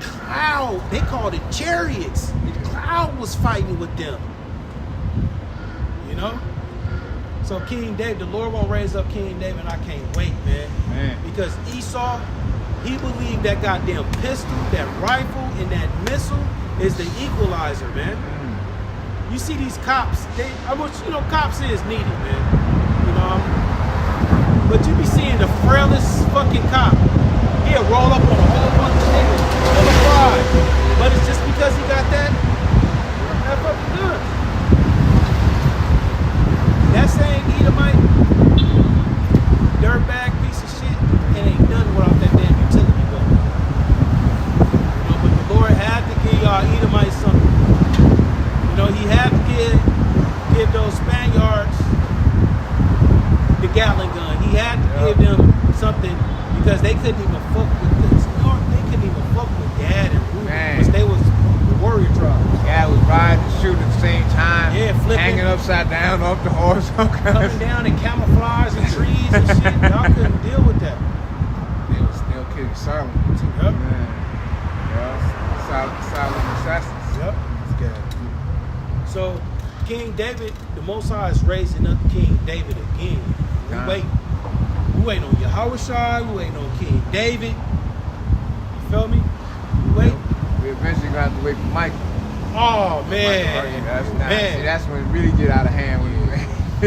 cloud, they called it chariots. The cloud was fighting with them. You know? So King David, the Lord won't raise up King David, and I can't wait, man. Because Esau, he believed that goddamn pistol, that rifle, and that missile is the equalizer, man. You see these cops, cops is needed, man. You know, but you be seeing the frailest fucking cop. He'll roll up on a whole bunch of niggas full of pride. But it's just because he got that fucking gun. That same Edomite, dirtbag piece of shit, it ain't nothing without that damn utility gun. You know, but the Lord had to give y'all Edomites something. You know, he had to give those Spaniards the Gatling gun. He had to give them something because they couldn't even fuck with this. They couldn't even fuck with Gad and Reuben because they was the warrior tribe. Gad was riding and shooting at the same time. Yeah, flipping. Hanging upside down off the horse. Coming down in camouflage and trees and shit. Y'all couldn't deal with that. They was still killing silently too. Yep. Silent assassins. Yep. So King David, the Most High is raising up King David again. We waiting on Yahushua, we waiting on King David. You feel me? We wait. We eventually gonna have to wait for Michael. Oh man. See, that's when it really get out of hand. When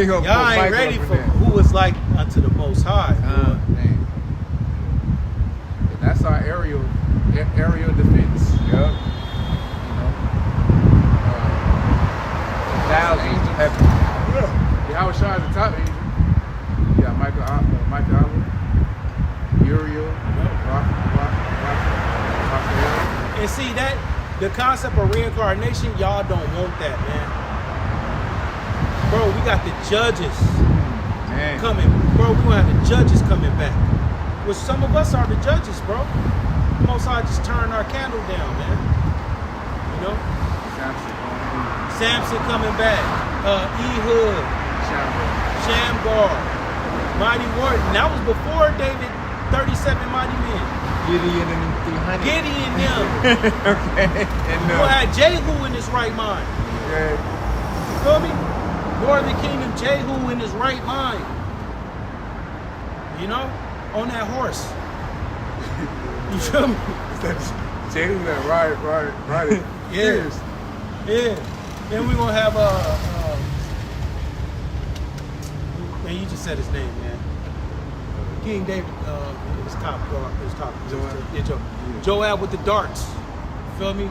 y'all ain't ready for who is like unto the Most High. That's our aerial defense. Yep. Thousands of heaven. Yahushua is the top angel. Yeah, Michael Allen, Uriel, Raphael. And see that the concept of reincarnation, y'all don't want that, man. Bro, we got the judges coming. Bro, we gonna have the judges coming back. Which some of us are the judges, bro. Most I just turn our candle down, man. You know? Samson coming back. Ehud. Shamgar. Mighty Warden. That was before David, 37 mighty men. Gideon and 300. Gideon them. Okay. And Who had Jehu in his right mind. okay. You feel me? Northern Kingdom, Jehu in his right mind. You know? On that horse. You feel me? Jay was that right. Yeah. Yeah. Then we're gonna have man, you just said his name, man. King David, his top. Joab. Yeah, Joab with the darts. Feel me?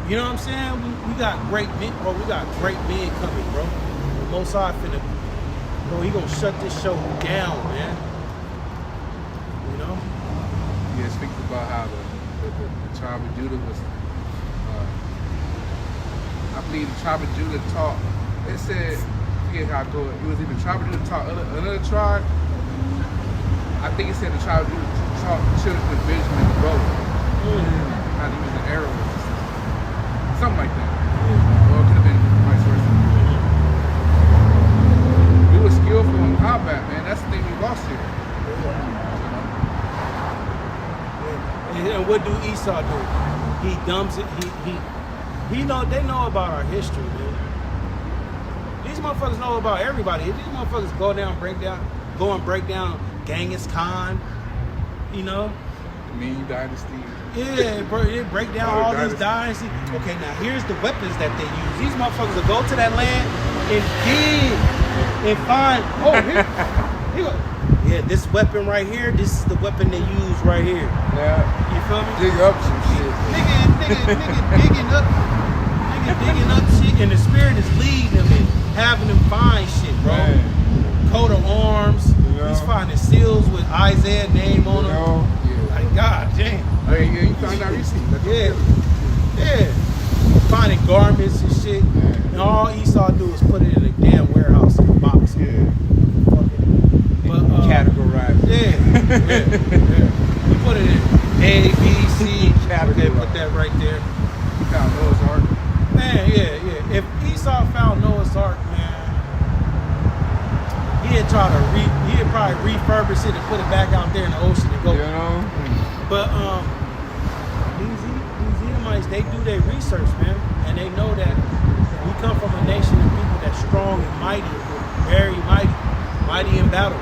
You know what I'm saying? We got great men, bro. We got great men coming, bro. The Most High finna, bro, he gonna shut this show down, man. You know? Yeah, speaks about how the tribe of Judah was, I believe the tribe of Judah taught, it said, I forget how it goes, it was either the tribe of Judah taught another tribe. I think it said the tribe of Judah taught the children of Benjamin to bow. How to use an arrow. Something like that. Or it could have been vice versa. We were skillful in combat, man. That's the thing we lost here. And what do Esau do? He dumps it. He know. They know about our history, man. These motherfuckers know about everybody. These motherfuckers go and break down Genghis Khan. You know. Ming Dynasty. Yeah, bro, they break down all these dynasties. Okay, now here's the weapons that they use. These motherfuckers will go to that land and dig and find. Oh, here. Yeah, this weapon right here. This is the weapon they use right here. Yeah. You feel me? Dig up some shit. Nigga digging up shit, and the spirit is leading them and having them find shit, bro. Man. Coat of arms. Yeah. He's finding seals with Isaiah name on them. know? Like, God damn. Hey, yeah, you found out recently. Yeah. Finding garments and shit. And all Esau do is put it in a damn warehouse in a box. Yeah. But, Categorize. Yeah. You put it in A, B, C. Okay, put that right there. You found Noah's Ark. Man, yeah. If Esau found Noah's Ark, man, he'd probably refurbish it and put it back out there in the ocean and go. You know? But these Edomites, they do their research, man, and they know that we come from a nation of people that's strong and mighty, very mighty in battle.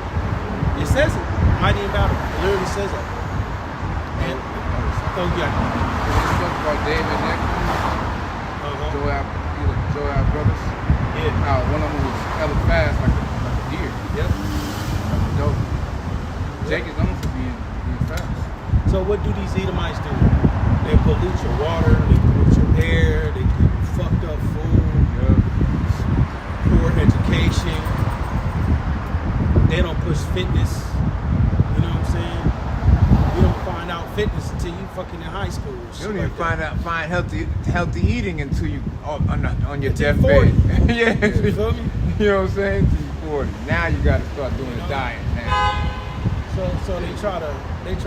It says it, mighty in battle. It literally says it. And yeah. This book about David and Nick, Joab brothers. Yeah. How one of them was hella fast, like a deer. Yep. That's dope. Jake is known for being fast. So what do these Edomites do? They pollute your water, they pollute your air, they give you fucked up food, poor education. They don't push fitness. You know what I'm saying? You don't find out fitness until you fucking in high school. You don't even find healthy eating until you on your Until deathbed. 40. Yeah. You feel me? You know what I'm saying? Until you're 40. Now you got to start doing the diet now. So they try to what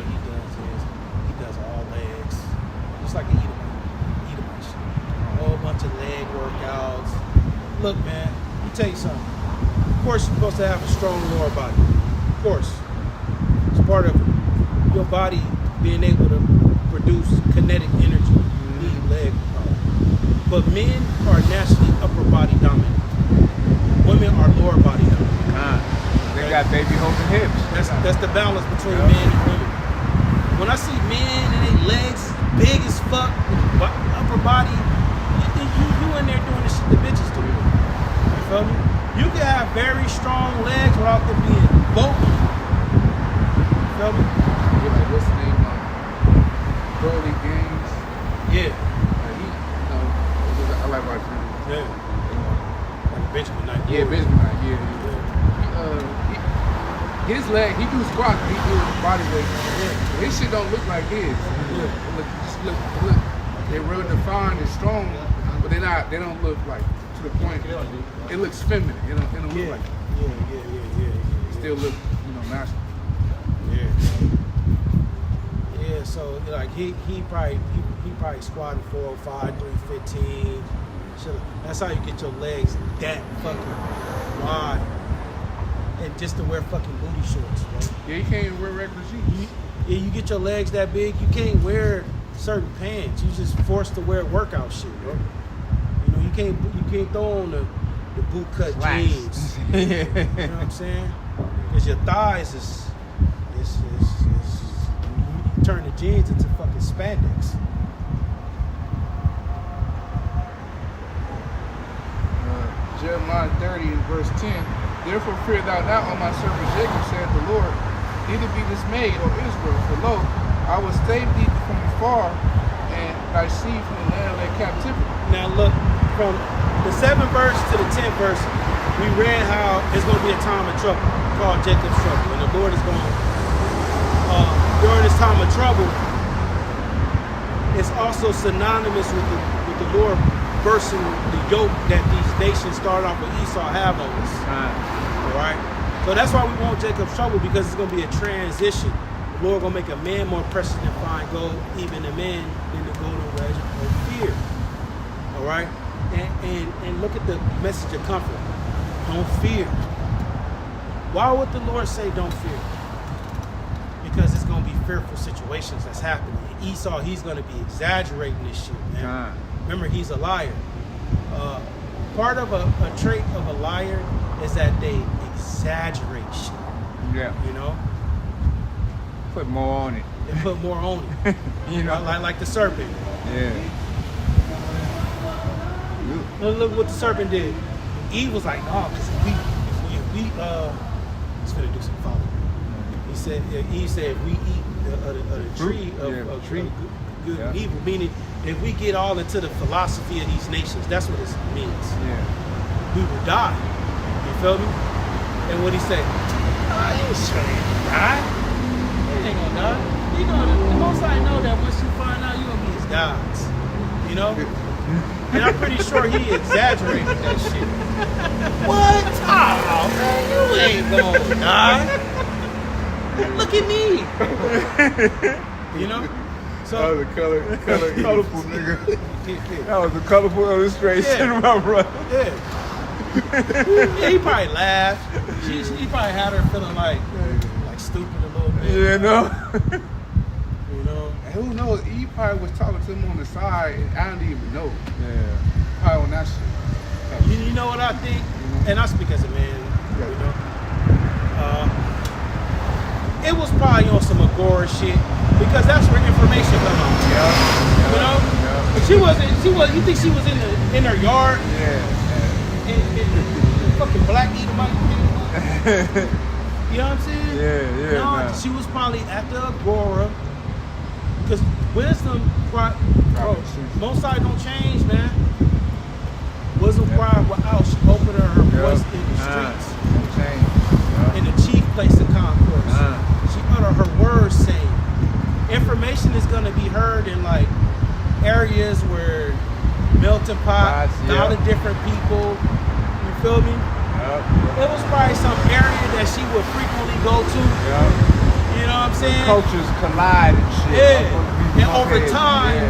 he does is he does all legs. Just like an Edomite shit. A whole bunch of leg workouts. Look, man, let me tell you something. Of course you're supposed to have a strong lower body. Of course. It's part of your body being able to produce kinetic energy. You need leg power. But men are naturally upper body dominant. Women are lower body dominant. They got baby holding hips. That's the balance between men and women. When I see men and their legs big as fuck, upper body, you in there doing the shit the bitches do. You feel me? You can have very strong legs without them being bulky. You feel me? What's the name? Broly Games. Yeah. I like watching him. Yeah. leg, he do squats, he do body weight. Yeah. His shit don't look like his. It look. They're real defined and strong, but they don't look like to the point. It looks feminine. It don't look like. It still look, masculine. Yeah, so like he probably squatting 405, 315. That's how you get your legs that fucking wide, and just to wear fucking booty shorts, bro. Yeah, you can't even wear regular jeans. You get your legs that big, you can't wear certain pants. You just forced to wear workout shit, bro. You can't throw on the boot cut jeans. You know what I'm saying? Because your thighs is you turn the jeans into fucking spandex. Jeremiah 30 and verse 10. Therefore fear thou not, O my servant Jacob, saith the Lord, neither be dismayed, O Israel, for lo, I will save thee from afar, and thy seed from the land of their captivity. Now look, from the 7th verse to the 10th verse, we read how it's going to be a time of trouble, called Jacob's trouble, and the Lord is going to, during this time of trouble, it's also synonymous with the Lord bursting the yoke that these nations started off with Esau have on us. All right? So that's why we want Jacob's trouble, because it's going to be a transition. The Lord going to make a man more precious than fine gold, even a man than the golden wedge of fear. All right? And look at the message of comfort. Don't fear. Why would the Lord say don't fear? Because it's going to be fearful situations that's happening. Esau, he's going to be exaggerating this shit, man. Remember, he's a liar. Part of a trait of a liar is that they exaggerate shit. Yeah. You know? Put more on it. They put more on it. like the serpent. Yeah. Look what the serpent did. Eve was like, no, because if we he's gonna do some following. He said, Eve said, if we eat the tree of good and evil, meaning if we get all into the philosophy of these nations, that's what it means. Yeah. We will die. You feel me? And what he said, I ain't sure you die. You ain't gonna die. You know, the most I know that once you find out, you're gonna be his gods. You know? And I'm pretty sure he exaggerated that shit. What? Oh, man, you ain't gonna die. Look at me. You know? So, That was a colorful nigga. That was a colorful illustration, my brother. Yeah, he probably laughed. He probably had her feeling like stupid a little bit. You know? You know? And who knows? Eve probably was talking to him on the side, and I didn't even know. Yeah. Probably on that shit. You know what I think? And I speak as a man, you know? It was probably on some Agora shit, because that's where information come out. Yeah. You know? Yeah. But she wasn't, you think she was in her yard? Yeah. In fucking black Edomite? You know what I'm saying? Yeah. No, Man. she was probably at the Agora, because wisdom, most side don't change, man. Wisdom cried without she opened her voice in the streets. In the chief place of concourse. She uttered her words saying, information is going to be heard in like areas where melting pot, a lot of different people, you feel me? It was probably some area that she would frequently go to. You know what I'm saying? Cultures collide and shit. Yeah. And over time,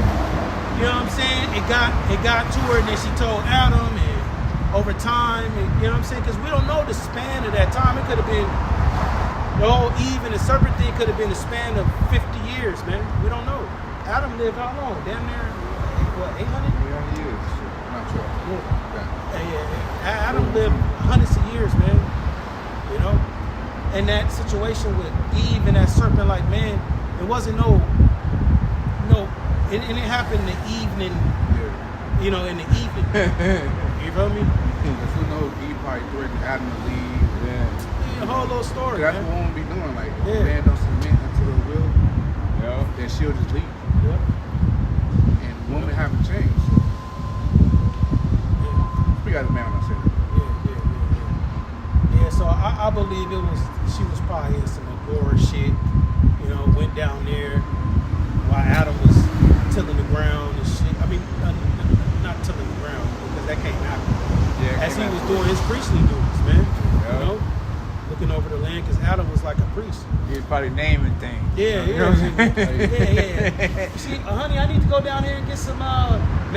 you know what I'm saying? It got to her, and then she told Adam, and over time, and, you know what I'm saying? Because we don't know the span of that time. It could have been the whole Eve and the serpent thing could have been a span of 50 years, man. We don't know. Adam lived how long? Damn near, what, 800? 300 years. Not sure. Yeah. Adam lived hundreds of years, man. You know? And that situation with Eve and that serpent, like, man, it wasn't it didn't happen in the evening, you know, in the evening. You feel me? Because who knows, Eve probably threatened Adam to leave. The whole little story, That's man. what women be doing. Like, if a man don't submit unto the will, then she'll just leave. And women haven't changed. So. We got a man on that. Yeah, So I believe she was probably in some agora shit. You know, went down there while Adam was tilling the ground and shit. I mean, not tilling the ground because that can't happen. Yeah, As he was doing his priestly duties, man. Yeah. You know, looking over the land because Adam was like a priest. He was probably naming things. Yeah, You know what I'm saying? yeah. See, honey, I need to go down here and get some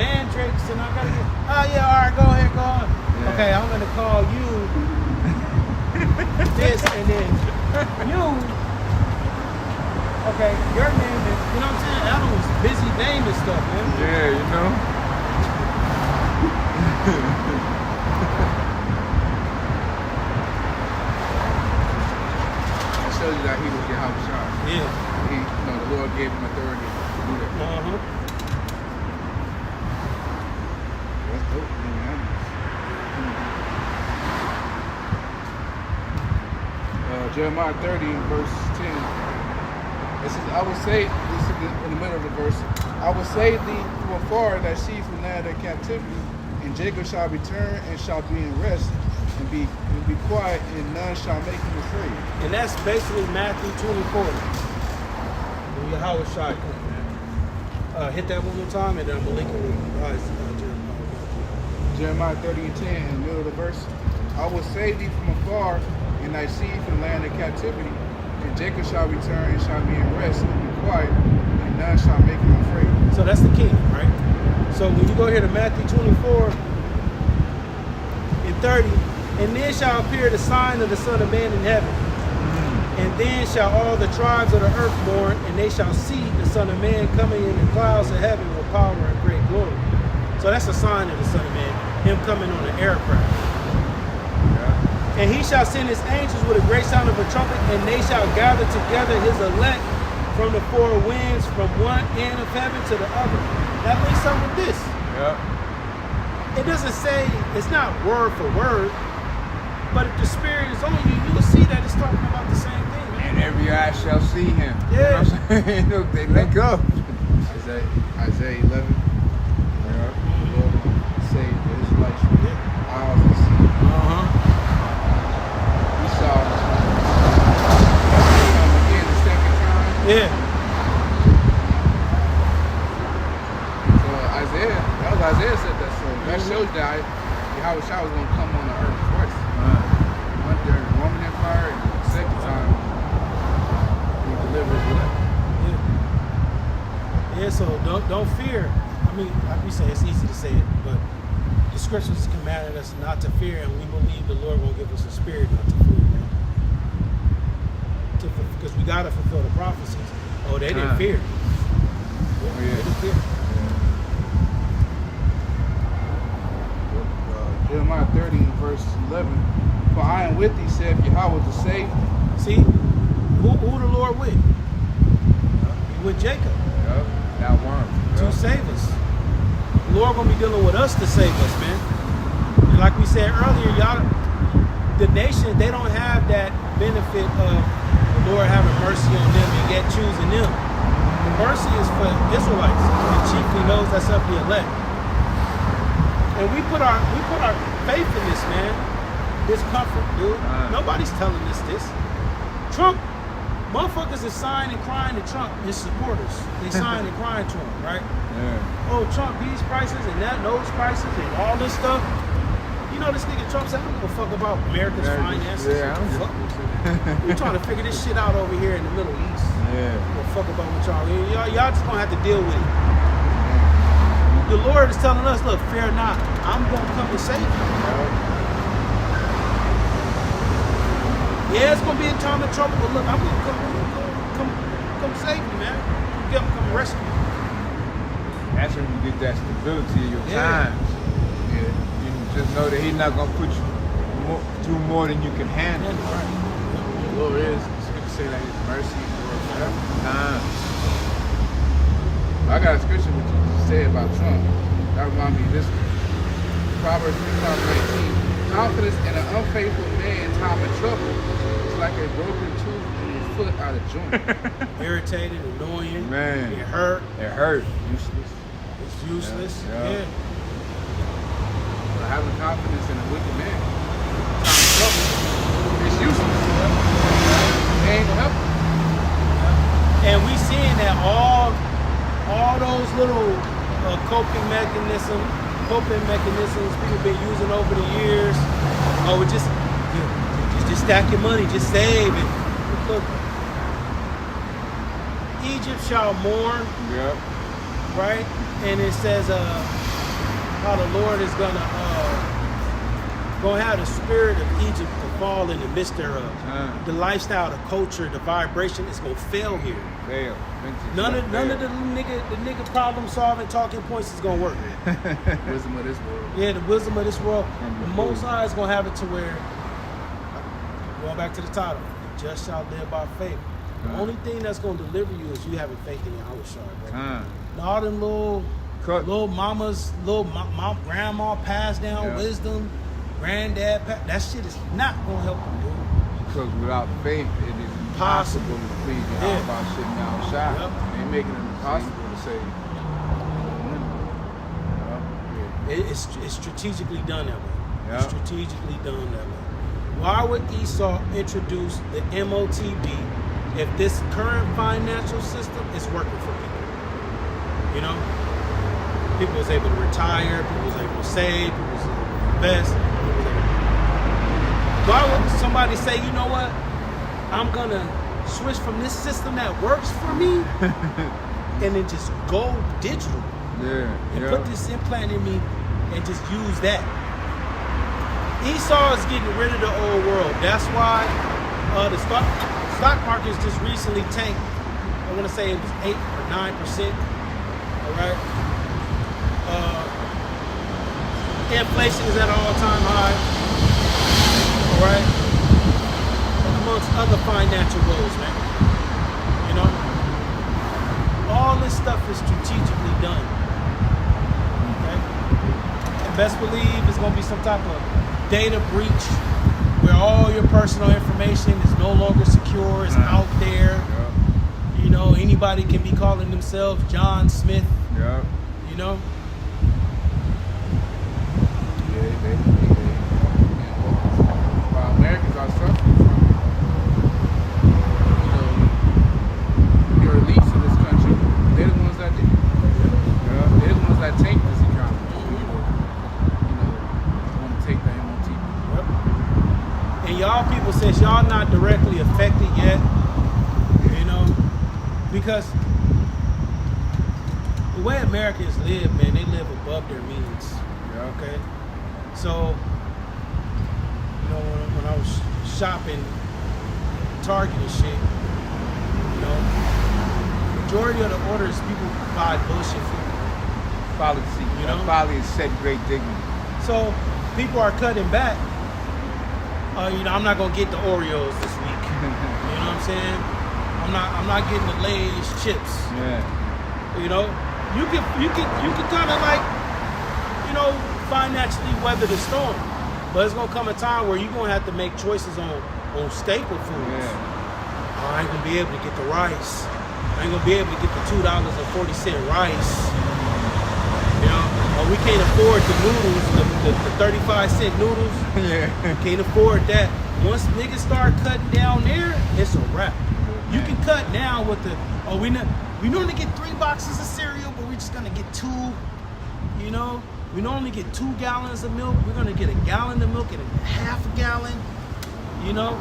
mandrakes, and I gotta get. Oh yeah, all right, go ahead, go on. Yeah. Okay, I'm gonna call you this, and then you. Okay, your name is. You know what I'm saying? Adam was busy naming stuff, man. Yeah, you know. It shows you that he was Yahweh Shai. Yeah. The Lord gave him authority to do that. That's dope, man. Jeremiah 30, verse 10. It says, I will say, this is in the middle of the verse, I will save thee from afar that sheep from land of captivity, and Jacob shall return and shall be in rest, and be quiet, and none shall make him afraid. And that's basically Matthew 24. When Yahweh Shai comes, man. Hit that one more time, and then I'm linking with Jeremiah 30 and 10, in the middle of the verse, I will save thee from afar, and thy seed from the land of captivity, and Jacob shall return and shall be in rest, and be quiet, and none shall make him afraid. So that's the king, right? So when you go here to Matthew 24 and 30, and then shall appear the sign of the Son of Man in heaven. And then shall all the tribes of the earth mourn, and they shall see the Son of Man coming in the clouds of heaven with power and great glory. So that's a sign of the Son of Man, him coming on an aircraft. Yeah. And he shall send his angels with a great sound of a trumpet, and they shall gather together his elect from the four winds, from one end of heaven to the other. That links up with this. Yeah. It doesn't say, it's not word for word, but if the Spirit is on you, you will see that it's talking about the same thing. And every eye shall see him. Yeah. You know what I'm saying? You know, they link up. Isaiah 11. Yeah. The Lord will save the Israelites from the isles of the sea. We saw him again the second time. Yeah. So Isaiah said that. So that shows that Yahweh Shai was going to come on the earth twice. One during the Roman Empire, and the second time he delivered his elect. Yeah, so don't fear. I mean, like we say, it's easy to say it, but the scriptures commanded us not to fear, and we believe the Lord will give us a spirit not to fear, man. Because we got to fulfill the prophecies. Oh, they didn't fear. Oh, They yeah. didn't fear. Jeremiah 30 and verse 11. For I am with thee, saith Yahweh, to save. See, who the Lord with? He with Jacob Yeah. That worm. to save us. The Lord gonna be dealing with us to save us, man. And like we said earlier, y'all, the nation, they don't have that benefit of the Lord having mercy on them and yet choosing them. The mercy is for Israelites, and chiefly those that's of the elect. And we put our faith in this, man. This comfort, dude. Nobody's telling us this. Trump, motherfuckers is signed and crying to Trump, his supporters. They signed and crying to him, right? Yeah. Oh, Trump, these prices and those prices and all this stuff. You know, this nigga Trump said, I don't give a fuck about America's finances. Yeah, I don't Fuck. We trying to figure this shit out over here in the Middle East. Yeah. Don't fuck about what y'all just gonna have to deal with it. The Lord is telling us, look, fear not. I'm gonna come and save you. Yeah, it's gonna be a time of trouble, but look, I'm gonna come save you, man. Come rescue you. That's when you get that stability of your Yeah. times. Yeah. You just know that he's not gonna put you through more than you can handle. The Lord is, scripture say that his mercy endures forever. I got a scripture which you say about Trump. That reminds me of this one. Proverbs 3:19. Confidence in an unfaithful man in time of trouble is like a broken tooth and a foot out of joint. Irritated, annoying, Man. it hurt, It hurt. Useless. it's useless. Yeah. Yeah. But having confidence in a wicked man in time of trouble, useless. They ain't gonna help. And we seeing that all those little coping mechanisms people been using over the years. Oh, just stack your money, just save it. Look, Egypt shall mourn. Yep. Right? And it says how the Lord is gonna have the spirit of Egypt to fall in the midst thereof. The lifestyle, the culture, the vibration is gonna fail here. Fail. None of the nigga problem solving talking points is gonna work. Wisdom of this world. Yeah, the wisdom of this world. The Most High is gonna have it to where, going back to the title, the just shall live by faith. The only thing that's gonna deliver you is you having faith in Yahweh Shai, bro. All them little mamas, my grandma passed down wisdom, granddad, that shit is not gonna help you, dude. Because without faith, it is impossible to please Yahweh by sitting outside. They making it impossible to say. It's strategically done that way. It's strategically done that way. Why would Esau introduce the MOTB if this current financial system is working for people? You know? People was able to retire, people was able to save, people was able to invest. Why would somebody say, you know what? I'm gonna switch from this system that works for me and then just go digital. And put this implant in me and just use that. Esau is getting rid of the old world. That's why the stock market's just recently tanked. I want to say it was 8 or 9%. All right. Inflation is at an all-time high. All right. Amongst other financial woes, man. You know, all this stuff is strategically done. Okay. And best believe it's gonna be some type of data breach where all your personal information is no longer secure, it's out there. You know, anybody can be calling themselves John Smith. You know? While Americans are suffering from, your elites in this country, they're the ones that did. They're the ones that take this economy. Want to take the MOT. And y'all people says y'all not directly affected yet, you know, because the way Americans live, man, they live above their means. Okay. So, you know, when I was shopping Target and shit, you know, majority of the orders people buy bullshit food. Policy, you know, folly is set great dignity. So people are cutting back. You know, I'm not gonna get the Oreos this week. You know what I'm saying? I'm not getting the Lay's chips. You know, you can kind of like, you know, financially weather the storm, but it's gonna come a time where you're gonna have to make choices on staple foods. I ain't gonna be able to get the rice. I ain't gonna be able to get the $2.40 rice. You know, or we can't afford the noodles, the 35-cent noodles. Can't afford that. Once niggas start cutting down there, it's a wrap. You can cut now with the we normally get 3 boxes of cereal, but we're just gonna get 2. You know, we normally get 2 gallons of milk. We're gonna get a gallon of milk and a half a gallon. You know,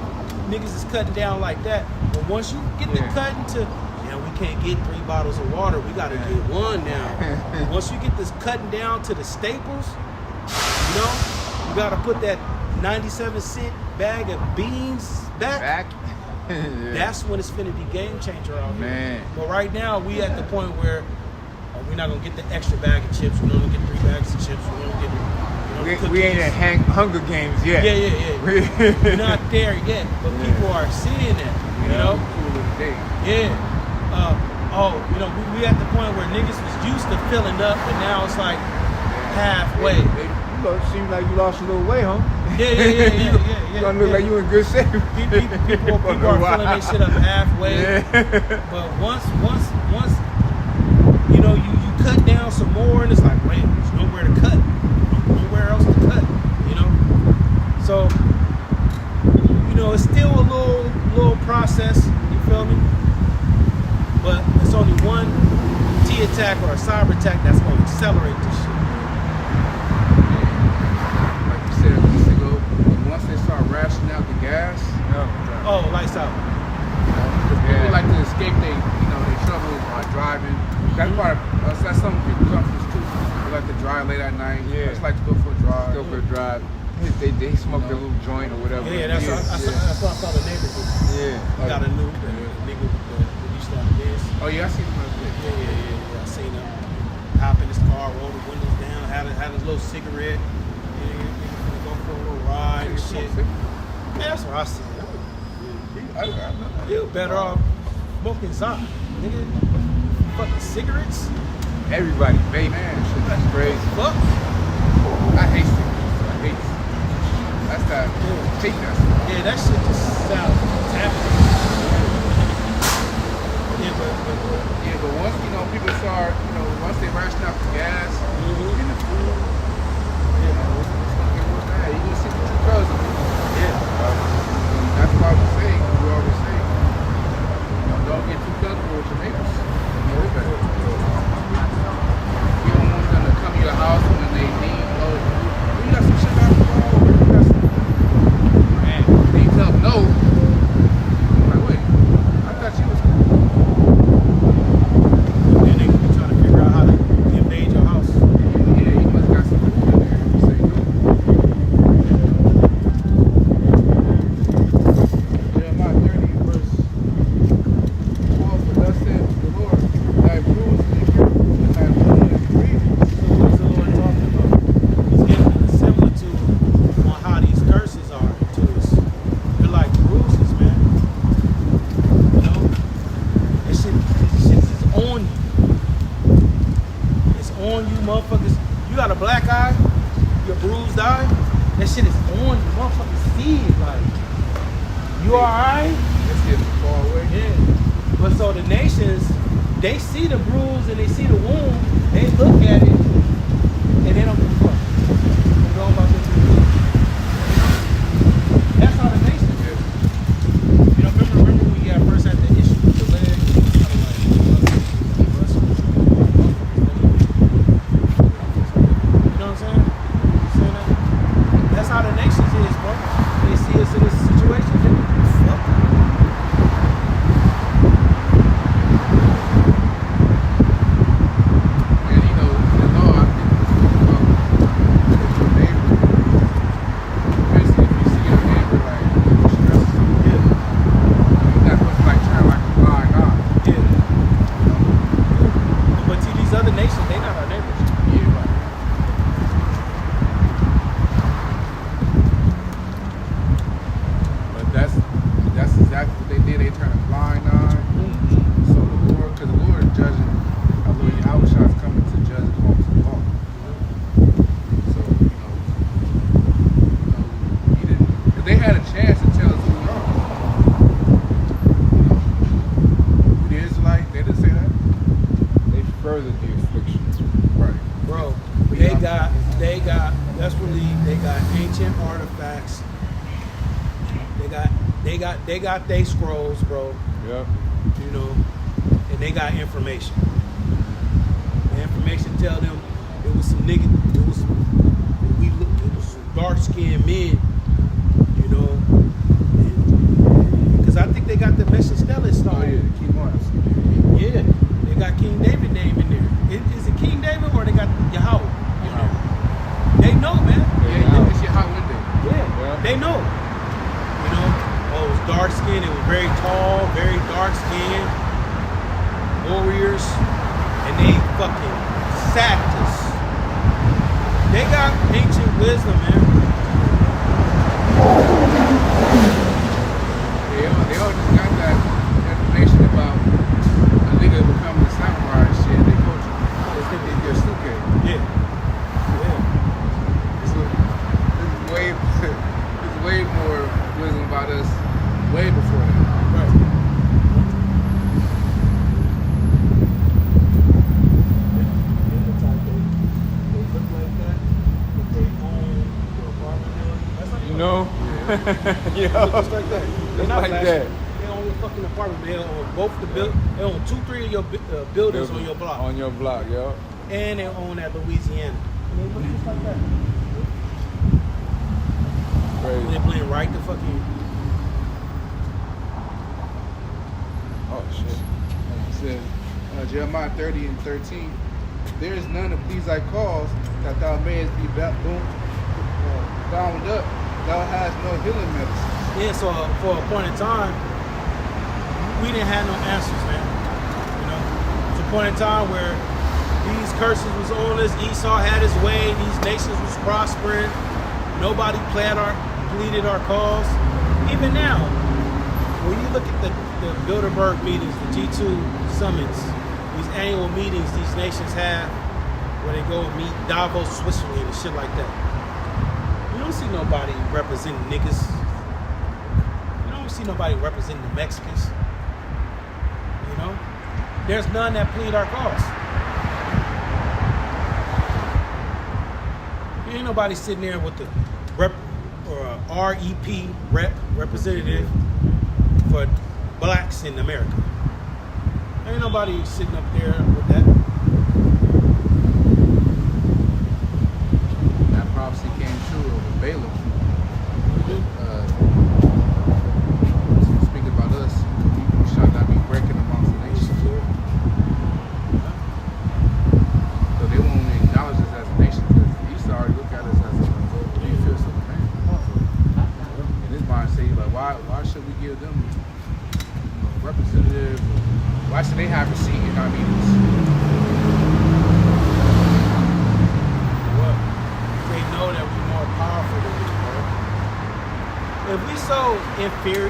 niggas is cutting down like that. But once you get to cutting to, we can't get 3 bottles of water. We gotta get 1 now. Once you get this cutting down to the staples, you know, you gotta put that 97-cent bag of beans back. That's when it's finna be game changer out here. But right now, we at the point where we're not gonna get the extra bag of chips. We're not gonna get 3 bags of chips. We're gonna get. We ain't at Hunger Games yet. We're not there yet, but people are seeing that. You know. You know, we at the point where niggas was used to filling up, but now it's like halfway. Seems like you lost a little weight, huh? Yeah. You gonna look like you in good shape. People are filling their shit up halfway. But once you know, you cut down some more, and it's like, wait, there's nowhere to cut. Nowhere else to cut, you know? So, you know, it's still a little process. You feel me? But it's only one T attack or a cyber attack that's going to accelerate this shit. Like you said a week ago, once they start rationing out the gas, Oh, lights out. because people like to escape their troubles by driving. That's part of that's something people come from too. They like to drive late at night. Yeah. They just like to go for a drive. Go for a drive. They smoke their little joint or whatever. Yeah, that's what I saw the neighbor do. Yeah. He got a new nigga that used to have this. Oh yeah, I see them. Yeah. I seen him hop in his car, roll the windows down, had a little cigarette, and go for a little ride and shit. Man, that's what I see. You better off smoking something, nigga. Fucking cigarettes. Everybody, baby. Man, Shit, that's crazy. Fuck. I hate cigarettes. I hate cigarettes. That's that. Take that. Yeah, that shit just sounds tapping. Yeah, But once people start, once they ration out the gas and the food, it's gonna get real bad. You gonna see the true colors of it. yeah. That's why we always say, don't get too comfortable with your neighbors. You don't want them to come to your house when they need, you got some shit out the wall, or you got some, and they tell them no. I'm like, wait, I thought you was cool. Then they be trying to figure out how to invade your house. Yeah, you must got some food in there. You say no. Jeremiah 30, verse 12, for thus saith the Lord, thy bruise is your and thy wound is grievous. So what is the Lord talking about? He's getting a similitude on how these curses are to us. They're like bruises, man. You know? This shit is on you. It's on you, motherfuckers. You got a black eye, your bruised eye, that shit is on you. Motherfuckers see it, like, you alright? Let's get far away. Yeah. But so the nations, they see the bruise and they see the wound, they look at it, and they don't give a fuck. They go about their business. That's how the nations is. You know, remember when you first had the issue with the leg? You know what I'm saying? You saying that? That's how the nations is, bro. They see us in this situation, they don't give a fuck. And the law, I think, if your neighbor, basically, if you see your neighbor, like, stressed, Yeah. you're not supposed to, like, turn like a blind eye. Yeah. But to these other nations, they not our neighbors. Yeah, right. But that's exactly what they did. They turned a blind eye. So the Lord, because the Lord is judging, our Lord Yahushua is coming to judge according to the law. So, he didn't, because they had a chance to tell us who we are. Who the Israelite, they didn't say that. They furthered the afflictions. Right. Bro, that's really, they got ancient artifacts. They got they scrolls, bro. Yep. You know, and they got information. The information tell them it was some nigga, it was dark skinned men, you know, because I think they got the Meshach Stela stone. Oh, yeah, the King Mars. Yeah, they got King David name in there. Is it King David or they got Yahweh in there? They know, man. Yeah, it's Yahweh Day. Yeah, they know. You know, it was dark skinned. It was very tall, very dark skinned warriors, and they fucking sacked us. They got ancient wisdom, man. They all just got that information about a nigga becoming a samurai and shit. They culture. They're suke. Yeah. There's way more wisdom about us way before that. Right. They look like that, but they own the apartment building. That's not You know? Yeah. Yeah. They look just like that. They're Just not like flashy. that. They own your fucking apartment. They own both the they own 2-3 of your buildings on your block. On your block, yo. And they own that Louisiana. And they look just like that. Crazy. They blend right the fucking. Oh shit. It says, Jeremiah 30:13, there is none of these thy cause that thou mayest be bound up. Thou hast no healing medicine. Yeah, so for a point in time, we didn't have no answers, man. You know, it's a point in time where these curses was on us. Esau had his way. These nations was prospering. Nobody pleaded our cause. Even now, when you look at the Bilderberg meetings, the G2 summits, these annual meetings these nations have, where they go and meet Davos, Switzerland, and shit like that. You don't see nobody representing niggas. You don't see nobody representing the Mexicans. You know? There's none that plead our cause. There ain't nobody sitting there with the REP representative for blacks in America. Ain't nobody sitting up there with that. That prophecy came true over Balaam. Speaking about us, we shall not be breaking amongst the nations. So they won't acknowledge us as a nation because Esau already look at us as a three-fifths of a man. In his mind, say like, why should we give them representative? Why should they have a seat in our meetings? Well, they know that we're more powerful than we, bro. If we so inferior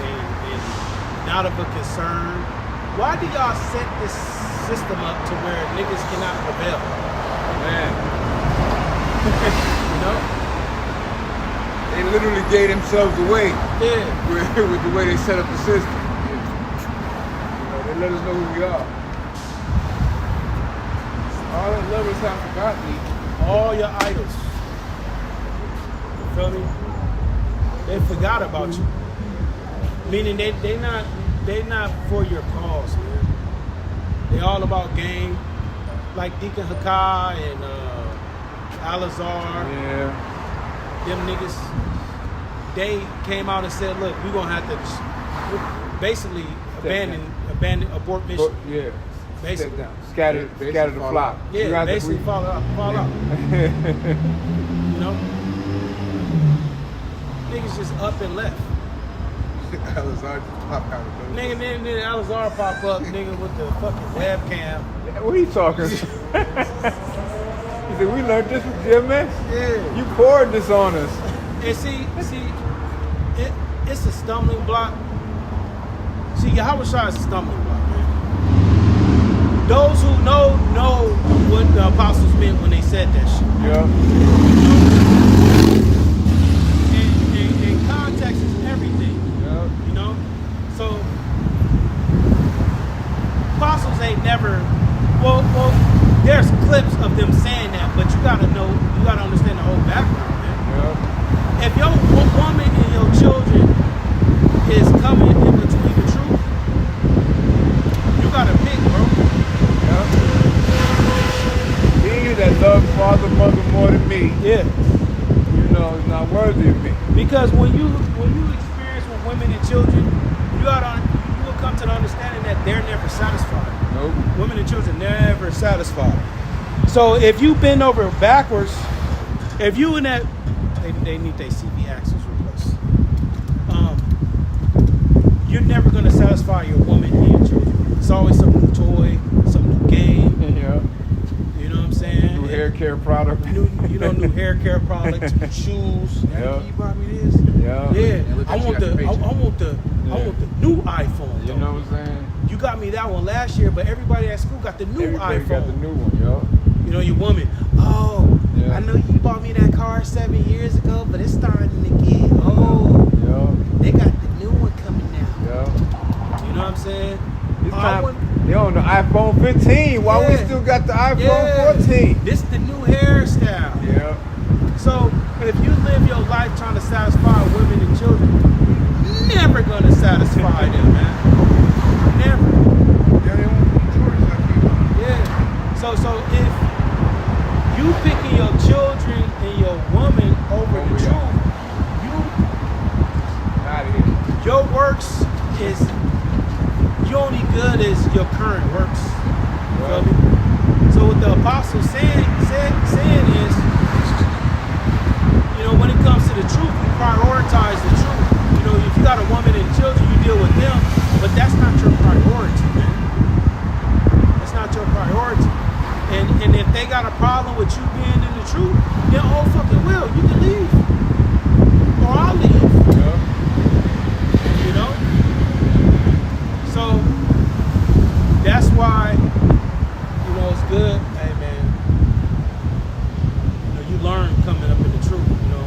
and not of a concern, why do y'all set this system up to where niggas cannot rebel? Man. You know? They literally gave themselves away Yeah. with the way they set up the system. You know, they let us know who we are. All the lovers have forgotten me. All your idols. You feel me? They forgot about you. Meaning they not for your cause, man. They all about game. Like Deacon Hakai and Alazar. Yeah. Them niggas, they came out and said, look, we're gonna have to basically abandon abort mission. Yeah. Basically. Step down. Scatter the flock. Yeah, basically fall out. You know? Niggas just up and left. Alazar just popped out of the Nigga, then Alazar pop up, nigga, with the fucking webcam. What are you talking? He said, we learned this from GMS. Yeah. You poured this on us. And see, it's a stumbling block. See, Yahweh Shai is a stumbling block, man. Those who know what the apostles meant when they said that shit. Yeah. And context is everything. Yeah. You know? So, apostles ain't never, well, there's clips of them saying that, but you gotta understand the whole background, man. Yeah. If your woman and your children is coming in between the truth, you gotta pick, bro. Yeah. He that loves father, mother more than me, Yeah. you know, is not worthy of me. Because when you experience with women and children, you will come to the understanding that they're never satisfied. Nope. Women and children never satisfied. So if you bend over backwards, if you in that, they need their CV axles replaced. You're never gonna satisfy your woman and your children. It's always some new toy, some new game. Yeah. You know what I'm saying? New hair care product. New hair care products, new shoes. Yeah. You bought me this. Yeah. Yeah, look I at you, want got the the paycheck. I want the new iPhone. You though. know what I'm saying? You got me that one last year, but everybody at school got the new Everybody iPhone. got the new one, yo. You know, your woman. Oh, Yeah. I know you bought me that car 7 years ago, but it's starting to get old. Yo. They got the new one coming now. Yo. You know what I'm saying? It's I time. want- They on the iPhone 15. Why we Yeah. still got the iPhone Yeah. 14? This the new hairstyle. Yeah. So if you live your life trying to satisfy women and children, you're never gonna satisfy them, man. Never. Yeah, they want Jordans like you. Yeah. So if you picking your children and your woman over the yeah. truth, Out of here. your works is you only good as your current works. You feel me? So what the apostle saying is, you know, when it comes to the truth, you prioritize the truth. You know, if you got a woman and children, you deal with them, but that's not your priority, man. That's not your priority. And if they got a problem with you being in the truth, then oh fucking well, you can leave. Or I'll leave. Yeah. You know? So that's why, you know, it's good, hey man. You know, you learn coming up in the truth, you know.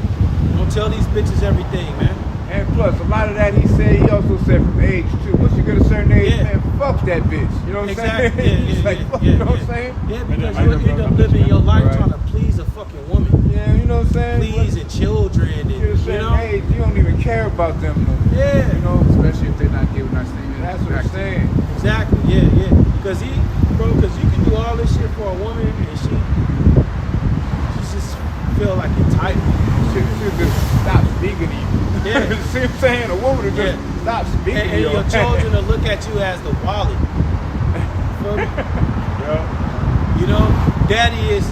Don't tell these bitches everything, man. And plus, a lot of that he also said from age too. Once you get a certain age, Yeah. man, fuck that bitch. You know what I'm Exactly. saying? It's like, fuck, you know what I'm saying? Yeah, because you end up living your life Right. trying to please a fucking woman. Yeah, you know what I'm saying? Pleasing children and, You get a you certain know? age, you don't even care about them no more. Yeah. You know? Especially if they're not giving us things. That's what I'm saying. Exactly, yeah. Because you can do all this shit for a woman and she just feel like entitled. She'll just stop speaking to you. Yeah. See what I'm saying? A woman will just stop speaking And to you. your children will look at you as the wallet. Feel me? Yeah. You know, daddy is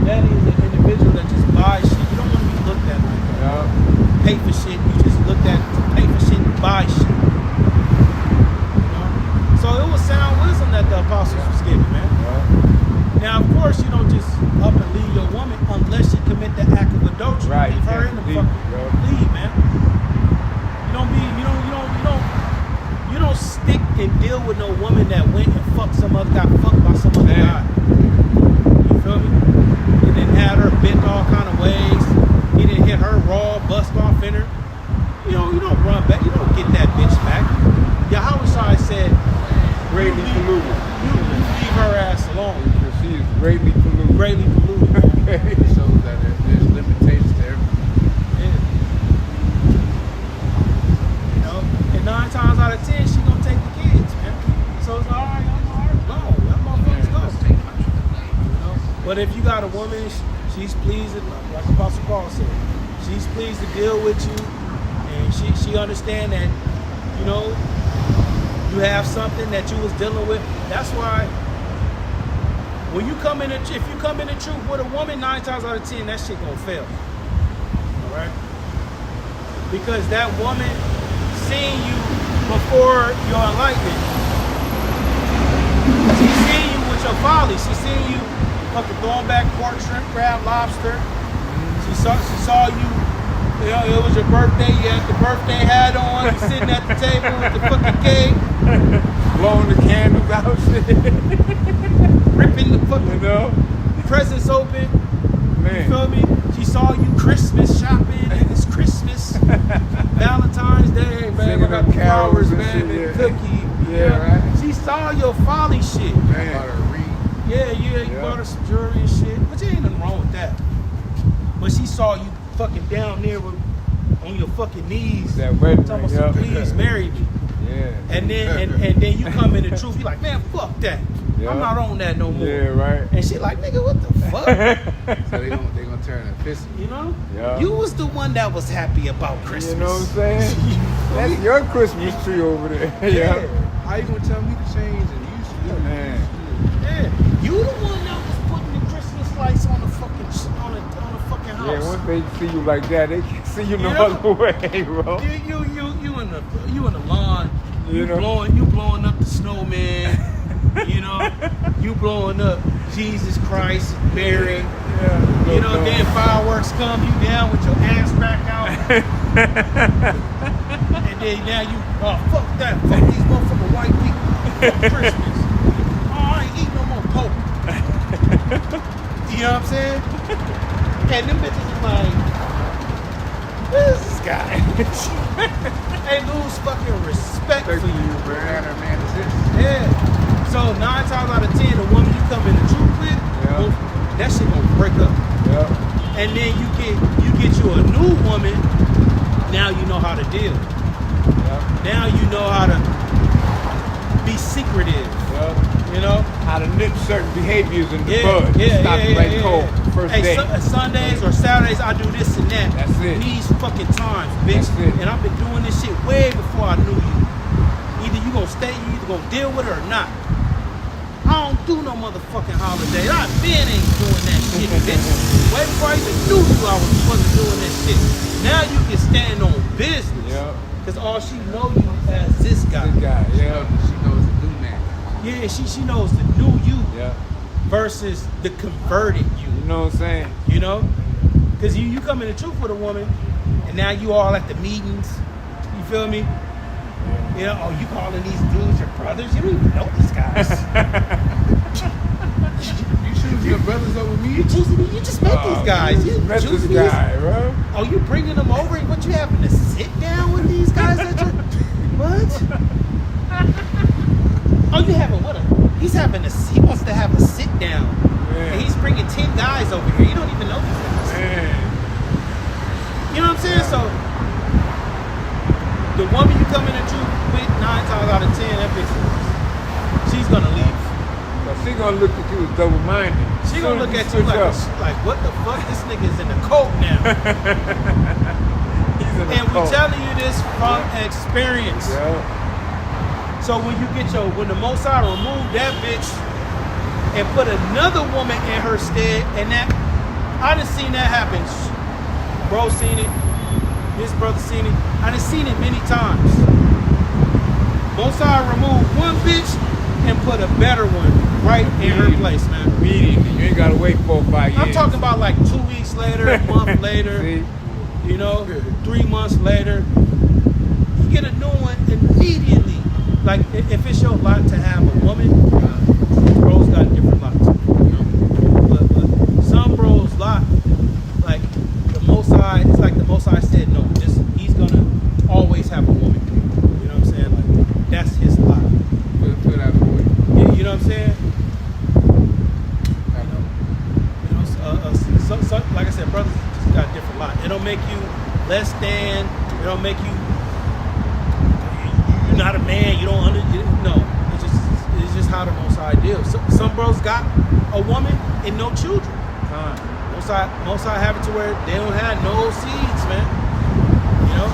an individual that just buys shit. You don't want to be looked at like that. Yeah. Pay for shit. You just looked at to pay for shit and buy shit. You know? So it was sound wisdom that the apostles was giving, man. Now, of course, you don't just up and leave your woman unless you commit the act of adultery. Right. Leave her in the Leave, fucking leave, man. You don't stick and deal with no woman that went and got fucked by some other guy. You feel me? He didn't have her bent all kind of ways. He didn't hit her raw, bust off in her. You don't run back. You don't get that bitch back. Yahweh said, Greatly polluted. you leave her ass alone. Because she is greatly polluted. Greatly polluted. It shows that there's limitations to everything. Yeah. You know, and 9 times out of 10, she gonna take the kids, man. So it's like, all right, go. That motherfuckers go. You know? But if you got a woman, she's pleased, like Apostle Paul said, she's pleased to deal with you, and she understand that, you know, you have something that you was dealing with. That's why when you come in, if you come in the truth with a woman, 9 times out of 10, that shit gonna fail. All right, because that woman seen you before your enlightenment. She seen you with your folly. She seen you fucking throwing back pork, shrimp, crab, lobster. She saw you. You know, it was your birthday. You had the birthday hat on. You sitting at the table with the fucking cake, Blowing the candles out, shit. ripping the fucking You know? presents open. You Man. feel me? She saw you Christmas shopping, and it's Christmas, Valentine's Day, man. Singing I got them the flowers, carols and man, shit, and yeah. cookie. Yeah, right. She saw your folly shit. I Man. bought her a ring. Yeah, you Yeah. bought her some jewelry and shit, but there ain't nothing wrong with that. But she saw you fucking down there on your fucking knees, That wedding talking ring, about, yeah. please marry me. Yeah. And then you come in the truth, you like, man, fuck that. Yeah. I'm not on that no more. Yeah, right. And she like, nigga, what the fuck? So they gonna turn and piss me. You know? Yeah. You was the one that was happy about Christmas. You know what I'm saying? That's your Christmas tree over there. Yeah. How you gonna tell me to change and you should do it? Man. Yeah. You the one that was putting the Christmas lights on the fucking on the fucking house. Yeah, once they see you like that, they can see you no You know? other way, bro. You in the lawn. You know? blowing up the snowman. You know, you blowing up Jesus Christ, Mary. Yeah. You know, then fireworks come, you down with your ass crack out. And then now you, oh, fuck that. Fuck these motherfucking white people. Fuck Christmas. Oh, I ain't eating no more pork. You know what I'm saying? And them bitches is like, what is this guy? They lose fucking respect for you, bro. Man, is this? Yeah. So 9 times out of 10, the woman you come in the truth with, Yeah. that shit gonna break up. Yeah. And then you get get you a new woman, now you know how to deal. Yeah. Now you know how to be secretive. Yeah. You know? How to nip certain behaviors in the Yeah, bud. yeah, Stop yeah, it right yeah, cold. yeah. First Hey, day. Sundays or Saturdays, I do this and that. That's it. These fucking times, bitch. That's it. And I've been doing this shit way before I knew you. Either you gonna stay, you either gonna deal with it or not. I don't do no motherfucking holiday. I been ain't doing that shit, bitch. Way before I even knew you, I wasn't doing that shit. Now you can stand on business. Yeah. Cause all she know you as this guy. This guy, She yeah. knows, she knows the new man. Yeah, she knows the new you Yeah. versus the converted you. You know what I'm saying? You know? Because you come in the truth with a woman, and now you all at the meetings. You feel me? You know, oh, you calling these dudes your brothers? You don't even know these guys. You choose your brothers over me? you just met these guys. You met this choosing guy, bro. Oh, you bringing them over? What, you having to sit down with these guys? What? Oh, you having what? He wants to have a sit down. Man. And he's bringing 10 guys over here. You don't even know these guys. Man. You know what I'm saying? So, the woman you come in the truth with, 9 times out of 10, that bitch, she's gonna leave. So she gonna look at you as double-minded. She gonna look at you like, what the fuck? This nigga's in the cult now. He's in the And we cult. telling you this from experience. Yeah. So when the Mosai removed that bitch and put another woman in her stead, and that, I done seen that happen. Bro seen it, his brother seen it. I done seen it many times. Mosai removed one bitch and put a better one right in her place, man. Immediately. You ain't gotta wait 4 or 5 years. I'm talking about like 2 weeks later, a month later, See? you know, 3 months later. You get a new one immediately. Like, if it's your lot to have a woman, bros got different lots. You know? But some bros' lot, like the Mosai, it's like the Mosai said, no, he's gonna always have a woman. You know what I'm saying? Like, that's his lot. Feel that boy. You know what I'm saying? Like I said, brothers just got a different lot. It don't make you less than. It don't make you. You're not a man. You don't no. It's just how the Mosai deals. Some bros got a woman and no children. Mosai have it to where they don't have no seeds, man. You know,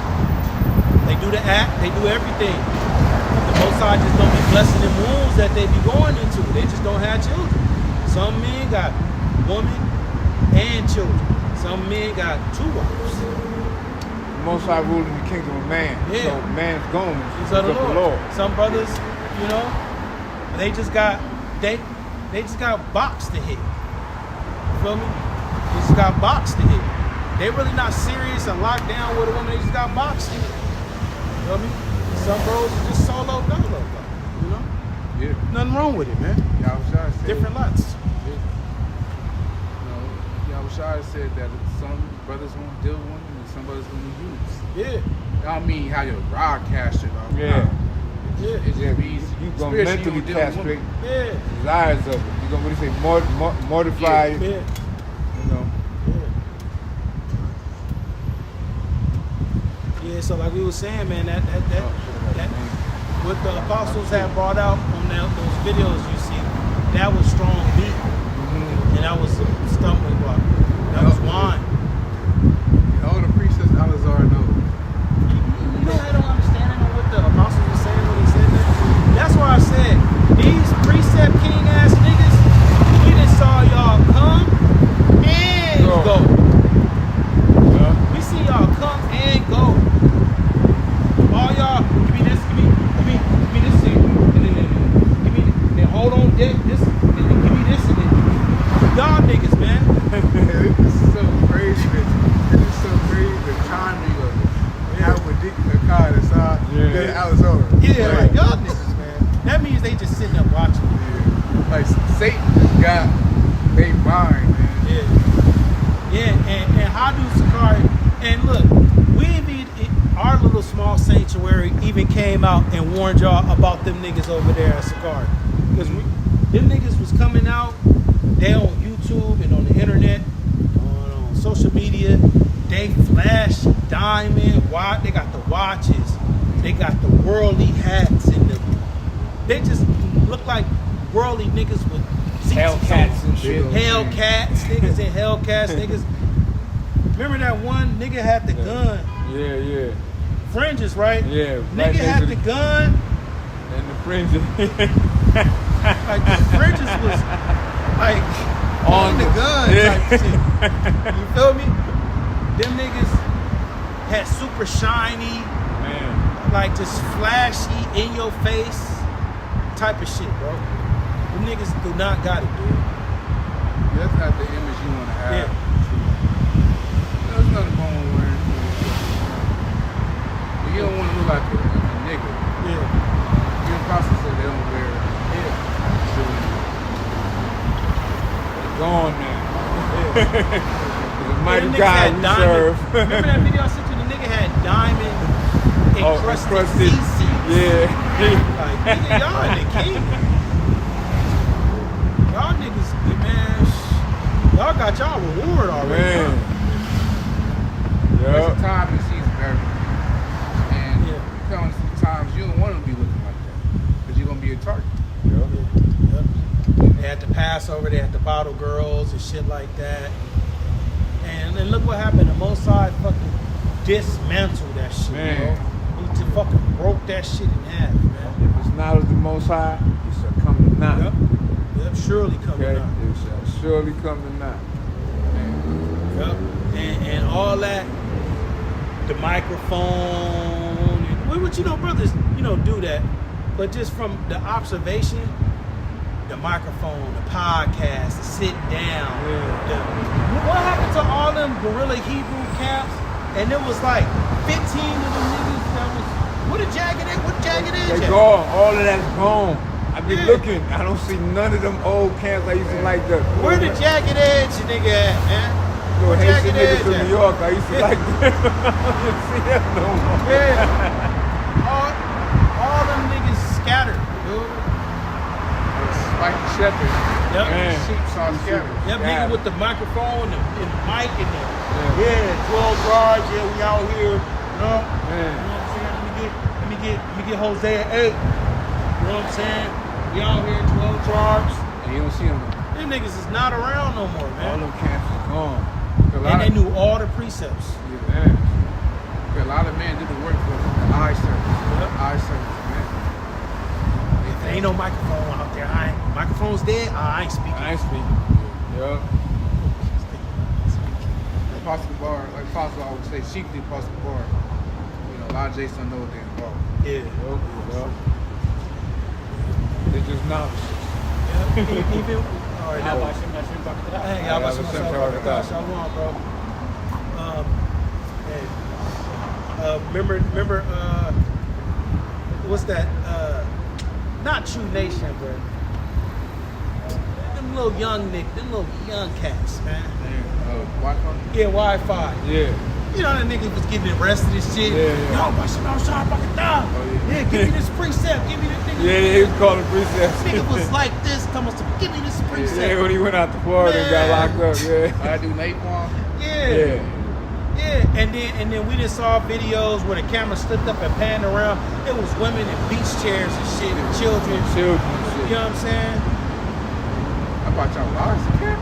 they do the act, they do everything. The Mosai just don't be blessing them wounds that they be going into. They just don't have children. Some men got woman and children. Some men got 2 wives. Most High rule in the kingdom of man. Yeah. So man's going These is are the of Lord. Some brothers, you know, they just got box to hit. You feel me? They just got box to hit. They really not serious and locked down with a woman. They just got box to hit. You feel me? Some bros are just solo dolo. You know? Yeah. Nothing wrong with it, man. Yahushua said, Different lots. You know, Yahushua said that some brothers won't deal with women and some brothers won't use. Yeah. I don't mean how you broadcast it. Yeah. Yeah. It just Yeah, means you gonna spiritually mentally you deal with castrate women. Yeah. desires of it. You gonna what do you say, mortify, Yeah. you know. Yeah, so like we were saying, man, that what the apostles had brought out on those videos you see, that was strong meat, and that was a stumbling block. That was wine. All the priests Alazar know. You know, I don't understand what the apostles were saying when he said that. That's why I said these precept king ass niggas, we done saw y'all come and go. Yeah. We see y'all come and go. All y'all, give me this, give me this, and then hold on, this, and then give me this, and then y'all niggas, man. This is so crazy. It is so crazy the timing of it. How ridiculous car is Alazar. Yeah, like y'all niggas, man. That means they just sitting up watching. Yeah. Like Satan just got they mind, man. Yeah, and how do Sakari? And look, our little small sanctuary even came out and warned y'all about them niggas over there at Sakari. Because them niggas was coming out, they on YouTube and on the internet, on social media, They flashy, diamond, watch. They got the watches. They got the worldly hats and they just look like worldly niggas with Hellcats and shit. Hellcats, niggas and Hellcats, niggas. Remember that one nigga had the gun? Yeah. Fringes, right? Yeah. Nigga had the gun. And the fringes. Like the fringes was like on the gun type shit. You feel me? Them niggas had super shiny, Man. like just flashy in your face type of shit, bro. Them niggas do not got it, dude. That's not the image you want to have. Yeah. There's nothing wrong with wearing shoes. But you don't want to look like a nigga. Yeah. Your apostle said they don't wear shoes. They're gone now. The mighty Them niggas God had we diamond. serve. Remember that video I sent you? The nigga had diamond encrusted CCs. Yeah. Like, nigga, y'all in the king. Y'all niggas, man, y'all got y'all reward already. Man. There's a Yup. time and season for everything. And Yeah. there comes some times you don't want to be looking like that. Because you're going to be a target. Yep. They had the Passover, they had the bottle girls and shit like that. And then look what happened. The Mossad fucking dismantled that shit, Man. bro. He just fucking broke that shit in half, man. If it's not of the Most High, it shall come to naught. Yep, surely coming Okay? out. It shall surely come to naught. Yep. And all that, the microphone, and, which, you know, brothers, you know, do that. But just from the observation, the microphone, the podcast, the sitting down. What happened to all them Guerrilla Hebrew camps? And there was like 15 of them niggas that was, what a jagged edge, what jagged edge They at? gone. All of that's gone. I be Yeah. looking. I don't see none of them old camps I used to like. Where the jagged edge nigga at, man? Little Where Haitian Jagged niggas Edge from at? New York. I used to like them. I don't see them no more. Yeah. all them niggas scattered, dude. Like the shepherd. Yep. Man. Sheep saw scattered. Yep, Yeah. nigga with the microphone and the mic and the, Yeah. 12 yards, yeah, we out here, you know? Man. You know what I'm saying? Let me get Hosea 8. You know what I'm saying? We out here 12 yards. And you don't see them. Them niggas is not around no more, All man. them camps is gone. And they knew all the precepts. Man. A lot of men do the work for us. The eye service. Yep. Eye service, man. If there ain't no microphone out there, microphone's dead, I ain't speaking. I ain't speaking. Yup. Apostle Bar, like Apostle always say, sheep do Apostle Bar. You know, a lot of Jason don't know what they're involved. Yeah. Yup. They're just novices. Even, all right, now. Hey, y'all about to Shalom, bro. Remember, what's that? Not True Nation, bro. Them little young cats, man. Wi-Fi? Yeah, Wi-Fi. Yeah. You know that nigga was getting arrested and shit. Yeah. Yo, why should I shot fucking down? Oh, Yeah, give me this precept. Give me this nigga. Yeah, he was calling precepts. Nigga was like this, almost give me this precept. Yeah, when he went out to Florida and got locked up, yeah. I do napalm. Yeah. And then we just saw videos where the camera slipped up and panned around. It was women in beach chairs and shit, and children. Children and shit. You know what I'm saying? I bought y'all lives again.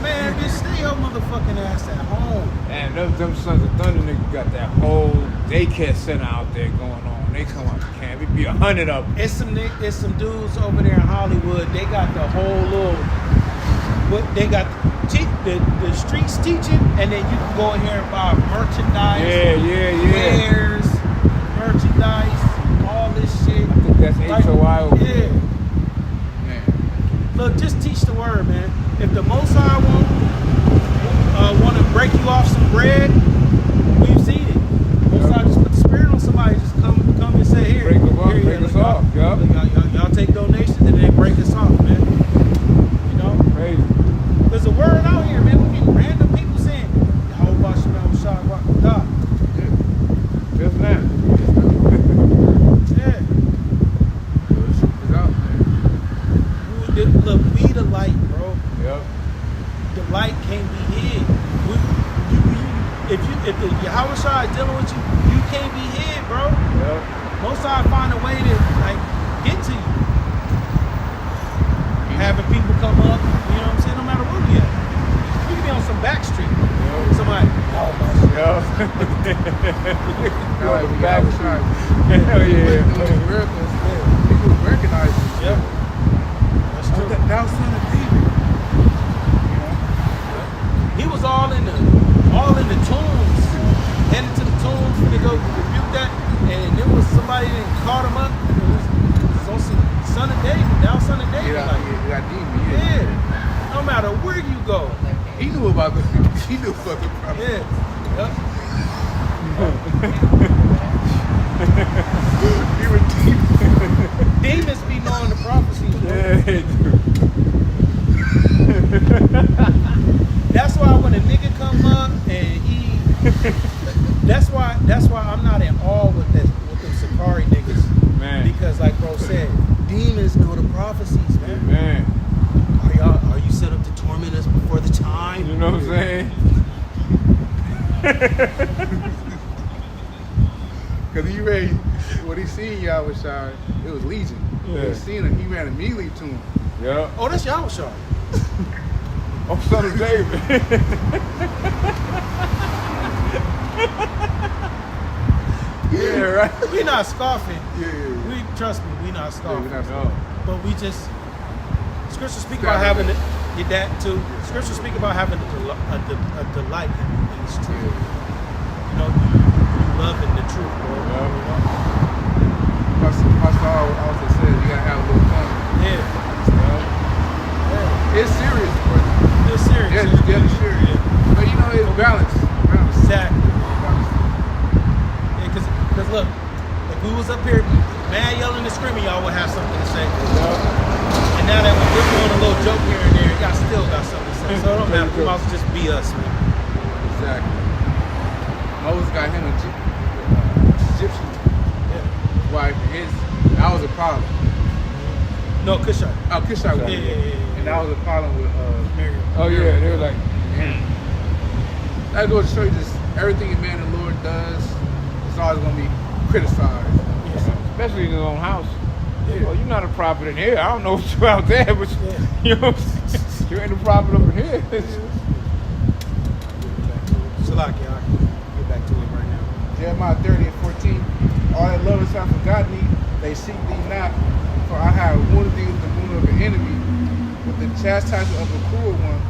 Man, bitch, stay your motherfucking ass at home. And them Sons of Thunder niggas got that whole daycare center out there going on. They come out the camp. It be 100 of them. It's some dudes over there in Hollywood. They got the whole little. They got the streets teaching, and then you can go in here and buy merchandise. Yeah. Wares, merchandise, all this shit. I think that's HOI over there. Yeah. Man. Look, just teach the word, man. If the Most High want to break you off some bread, we've seen it. Most High just put the spirit on somebody, just come and say, here. Break them off, here, break us off. Yup. Y'all take donations and then break us off, man. You know? Crazy. There's a word out here, man. We get random people saying, Yehovah Shemel Shah Rakatah. Just now. Yeah. The truth is out, man. Look, we the light, bro. Yep. The light can't be hid. if the Yahweh Shai is dealing with you, you can't be hid, bro. Yeah. Most I find a way to like get to you. Having people come up, you know what I'm saying? No matter where we at. You can be on some back street. Somebody, oh my Yeah. Now, like, back Yahweh Shai, Hell yeah. doing his miracles, people recognize him. Yep. That's true. Thou son of David. You know? He was all in the tombs, headed to the tombs to go rebuke that, and there was somebody that caught him up. It was son of David, thou son of David. Yeah, Like, you got demon. yeah. No matter where you go. He knew about the prophet. Yeah. Yep. He was demon. Demons be knowing the prophecies. Bro. Yeah. That's why when a nigga come up and he, that's why I'm not at all with them Sakari niggas. Man. Because like bro said, demons know the prophecies, man. Man. Are you set up to torment us before the time? You know what I'm saying? Because he ran, when he seen Yahweh Shai, it was Legion. When Yeah. he seen him, he ran immediately to him. Yeah. Oh, that's Yahweh Shai. Oh, son of David. Yeah, right. We not scoffing. Yeah. We trust me, we not scoffing. we're not No. But we just Scripture speak about having get that too. Scripture speak about having a delight in this truth. You know, you loving the truth, bro. Yeah. You know? Pastor also says you gotta have a little fun. Yeah. It's serious, but It's serious. yeah, it's getting serious. Yeah. But you know, it's balance. Exactly. Yeah, cause look, if we was up here mad yelling and screaming, y'all would have something to say. And now that we're doing a little joke here and there, y'all still got something to say. So it don't matter. We might as well just be us, man. Exactly. Moses got him a Egyptian wife, and that was a problem. No, Kushite. Oh, Kishai was Yeah. and that was a problem with Miriam. Oh yeah, they were like, that goes to show you this everything a man the Lord does is always gonna be criticized. especially in his own house. Yeah. Well, you're not a prophet in here. I don't know what you're out there, but you know, you ain't a prophet over here. Salaki, I'll get back to it right now. Jeremiah 30:14. All that lovers have forgotten thee, they seek thee not, for I have wounded thee with the wound of an enemy, with the chastisement of a cruel one,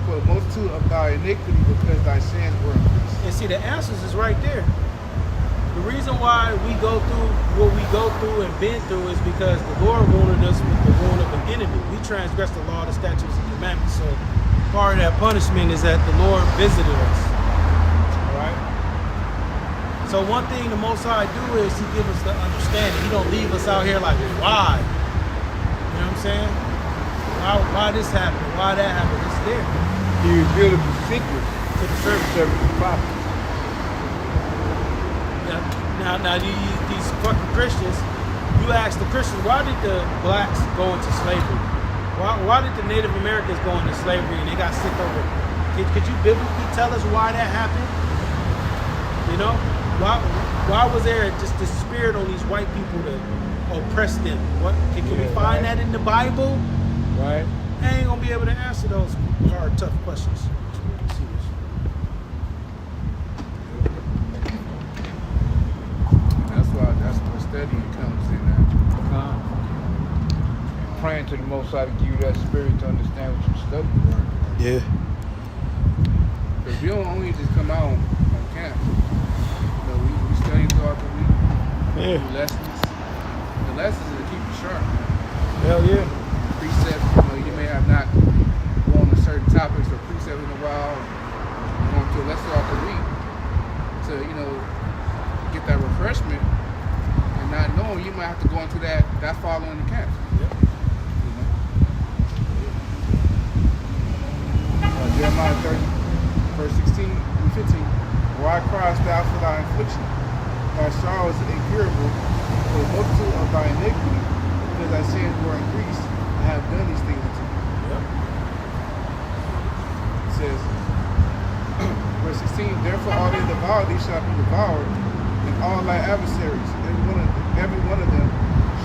for the multitude of thy iniquity, because thy sins were increased. And see, the answers is right there. The reason why we go through what we go through and been through is because the Lord wounded us with the wound of an enemy. We transgressed the law, the statutes, and commandments. So part of that punishment is that the Lord visited us. All right? So one thing the Most High do is He give us the understanding. He don't leave us out here like, why? You know what I'm saying? Why this happened? Why that happened? It's there He revealed the secrets to the servant. to the prophet. Now these fucking Christians, you ask the Christians, why did the blacks go into slavery? Why did the Native Americans go into slavery and they got sick over it? Could you biblically tell us why that happened? You know? Why was there just this spirit on these white people to oppress them? Can we find that in the Bible? Right? I ain't gonna be able to answer those hard, tough questions. That's where studying comes in at. Praying to the Most High to give you that spirit to understand what you're studying. Yeah. Because we don't only just come out on camp. You know, we study throughout the week. Yeah. Do lessons. The lessons is to keep you sharp. Hell yeah. Precepts, you know, you may have not gone on certain topics or precepts in a while. Going to a lesson throughout the week to, you know, get that refreshment. And not knowing you might have to go into that following the camp. Yep. You know? Jeremiah 30, verse 16 through 15. Why criest thou for thy affliction? Thy sorrow is incurable, for the multitude of thy iniquity, because thy sins were increased. I have done these things unto you. Yep. It says, verse 16, therefore all they that devoured thee shall be devoured, and all thy adversaries, every one of them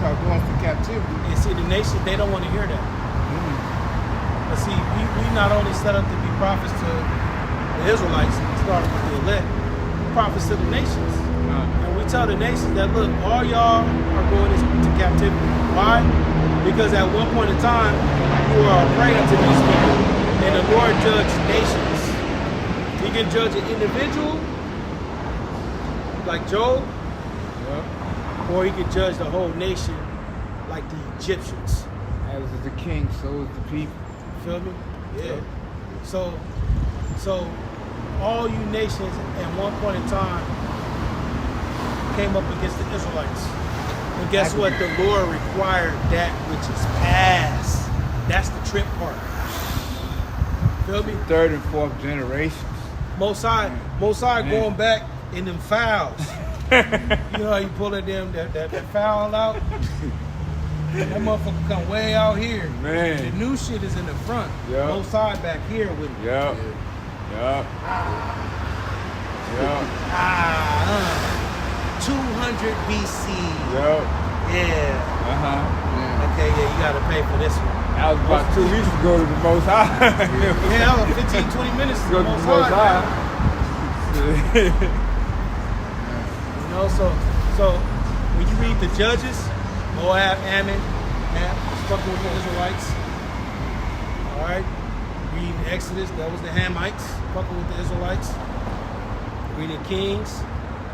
shall go into captivity. And see, the nations, they don't want to hear that. But see, we not only set up to be prophets to the Israelites, starting with the elect, prophets to the nations. And we tell the nations that, look, all y'all are going into captivity. Why? Because at one point in time, you are a prey unto these people, and the Lord judged nations. He can judge an individual, like Job, or he can judge the whole nation, like the Egyptians. As is the king, so is the people. Feel me? Yeah. So all you nations at one point in time came up against the Israelites. And guess what? The Lord required that which is past. That's the trip part. Feel me? Third and fourth generations. Most High going back in them fouls. You know how you pull that foul out? That motherfucker come way out here. Man. The new shit is in the front. Yep. Most High back here with me. Yep. Yep. Yep. 200 BC. Yep. Yeah. Uh-huh. Okay, yeah, you gotta pay for this one. That was about 2 weeks ago to the Most High. Yeah, that was 15, 20 minutes to Go the to the Most Most High. High. You know, so when you read the Judges, Moab, Ammon, fucking with the Israelites. All right. Read Exodus, that was the Hamites, fucking with the Israelites. Reading Kings,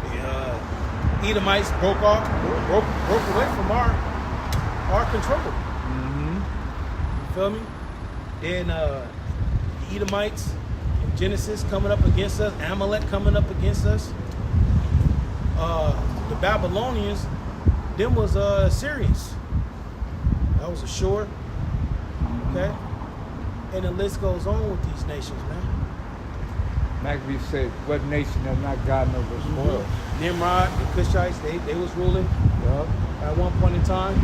the Edomites broke away from our control. Mm-hmm. You feel me? Then the Edomites in Genesis coming up against us, Amalek coming up against us. The Babylonians, them was Syrians. That was Ashur. Okay? And the list goes on with these nations, man. Maccabees said, what nation has not gotten over spoils? Nimrod, the Cushites, they was ruling at one point in time.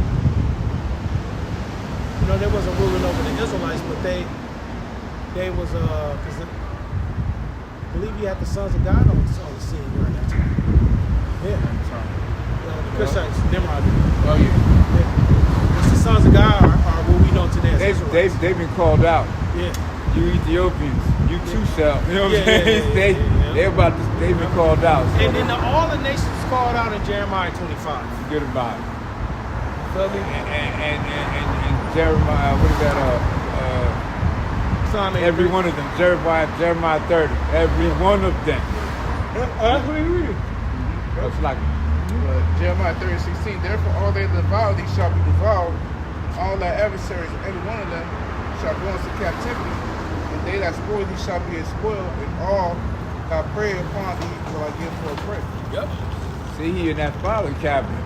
You know, they wasn't ruling over the Israelites, but they was, because I believe you had the sons of God on the scene during that time. Yeah. The Cushites, Nimrod. Oh yeah. It's the sons of God are what we know today as Israelites. They've been called out. Yeah. You Ethiopians, you too shall. You know what I'm saying? Yeah. They've been called out. So And then all the nations called out in Jeremiah 25. forget about it. Feel me? And Jeremiah, what is that? Every one of them. Jeremiah 30. Every one of them. That's what he read. It's like Jeremiah 30:16. Therefore, all they devour thee shall be devoured, all thy adversaries, every one of them shall go into captivity, and they that spoil thee shall be spoiled, and all that prey upon thee will I give for a prey. Yep. see he in that filing cabinet.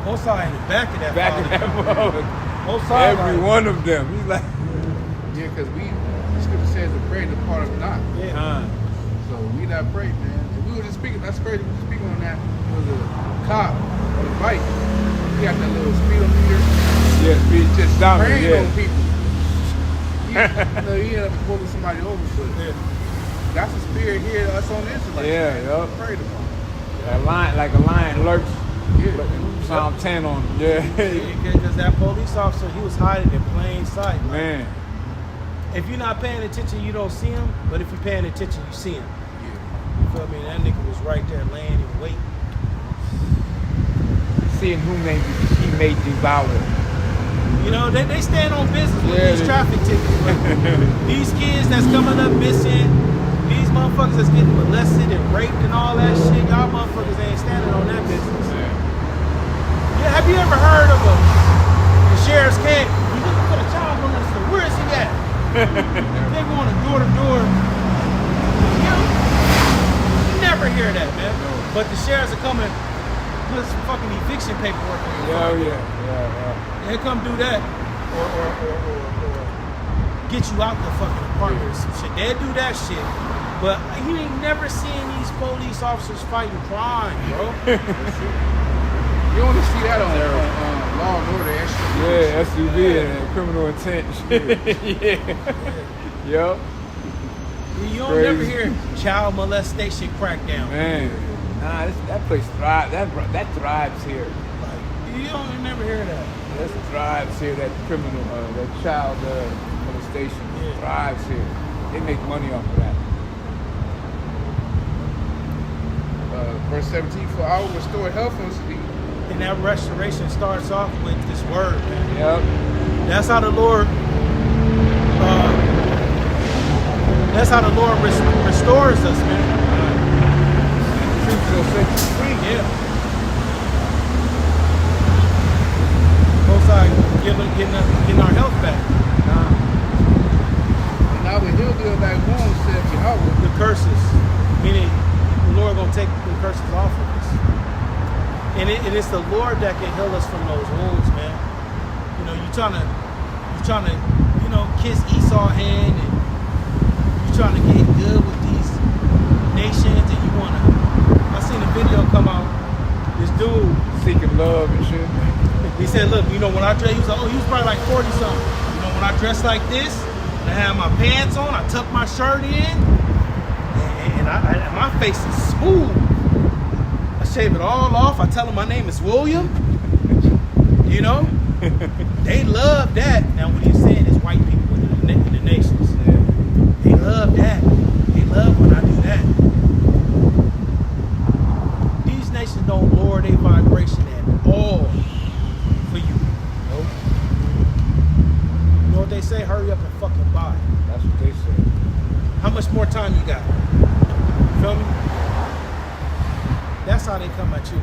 Most High in the back of that. Back in that mode. Most High, Every like, one of them. He's like, Yeah, because the scripture says the prey the part of not. Yeah. So we not prey, man. And we were just speaking, that's crazy, we were speaking on that. It was a cop on a bike. He had that little speedometer. yeah, speed just dominant, Preying on yeah. people. He ended up pulling somebody over, but that's the spirit here to us on the Israelites. Yeah, man. yup. Prayed upon. Like a lion lurks. Yeah. Psalm 10 on him. Yeah. Because that police officer, he was hiding in plain sight. Like, Man. if you're not paying attention, you don't see him. But if you're paying attention, you see him. You feel me? That nigga was right there laying in wait. Seeing whom he may devour. You know, they stand on business with Yeah, these they- traffic tickets. But these kids that's coming up missing, these motherfuckers that's getting molested and raped and all that shit, y'all motherfuckers ain't standing on that business. Yeah, have you ever heard of the sheriff's camp? You looking for the child molester. Where is he at? They going door to door. You never hear that, man. But the sheriffs are coming, put some fucking eviction paperwork on you. Yeah. They come do that, or get you out the fucking apartment or some shit. They do that shit, but you ain't never seen these police officers fighting crime, bro. You only see that on Law and Order. Yeah, SUV and criminal intent shit. Yeah. Yup. You don't Crazy. never hear child molestation crackdown. Man, nah, that place thrives. That thrives here. Like, you don't never hear that. That thrives here. That criminal, that child molestation thrives here. They make money off of that. Verse 17, for I will restore health unto thee. And that restoration starts off with this word, man. Yep. That's how the Lord. That's how the Lord restores us, man. Truth will set you free. Yeah. Most High getting our health back. And I will heal thee of thy wounds, saith Yahweh. The curses, meaning the Lord gonna take the curses off of us. And it's the Lord that can heal us from those wounds, man. You know, you trying to, kiss Esau's hand, and you trying to get good with these nations, and you wanna. I seen a video come out. This dude Seeking love and shit. he said, "Look, when I dress, he was probably like 40 something. When I dress like this, and I have my pants on, I tuck my shirt in, and my face is smooth. I shave it all off. I tell them my name is William. They love that. Now, what he's saying is white people in the nations. Yeah. They love that. They love when I do that. These nations don't lower their vibration at all for you. Nope. You know what they say? Hurry up and fucking buy. That's what they say. How much more time you got? Feel me? That's how they come at you.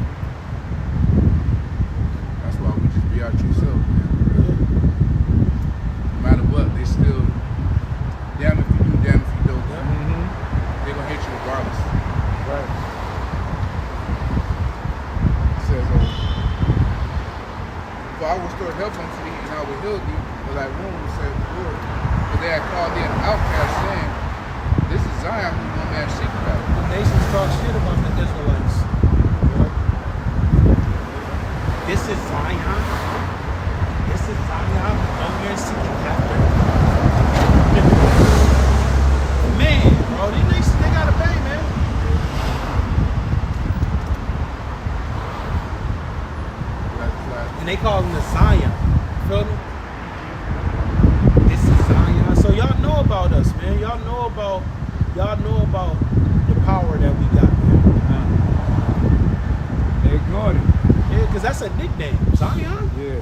That's why we just be out yourself, man. No matter what, they still, damn if you do, damn if you don't. Mm-hmm. They're going to hate you regardless. Right. It says, for I will restore health unto thee, and I will heal thee of thy wounds, saith the Lord. For they have called thee an outcast, saying, this is Zion whom no man seeketh out. The nations talk shit about the Israelites. This is Zion. This is Zion. No man seeking after. Man, bro, these nations, they gotta pay, man. And they call them the Zion. Feel me? This is Zion. So y'all know about us, man. Y'all know about the power that we got, man. They ignored it. Yeah, because that's a nickname. Zion. Yeah.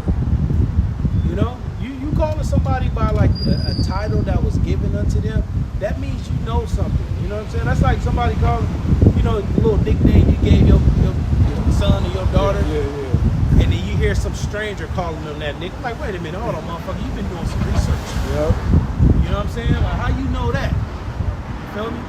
You calling somebody by like a title that was given unto them, that means you know something. You know what I'm saying? That's like somebody calling, the little nickname you gave your son or your daughter. Yeah. And then you hear some stranger calling them that nick. Like, wait a minute, hold on, motherfucker, you've been doing some research. Yep. You know what I'm saying? Like, how you know that? You feel me?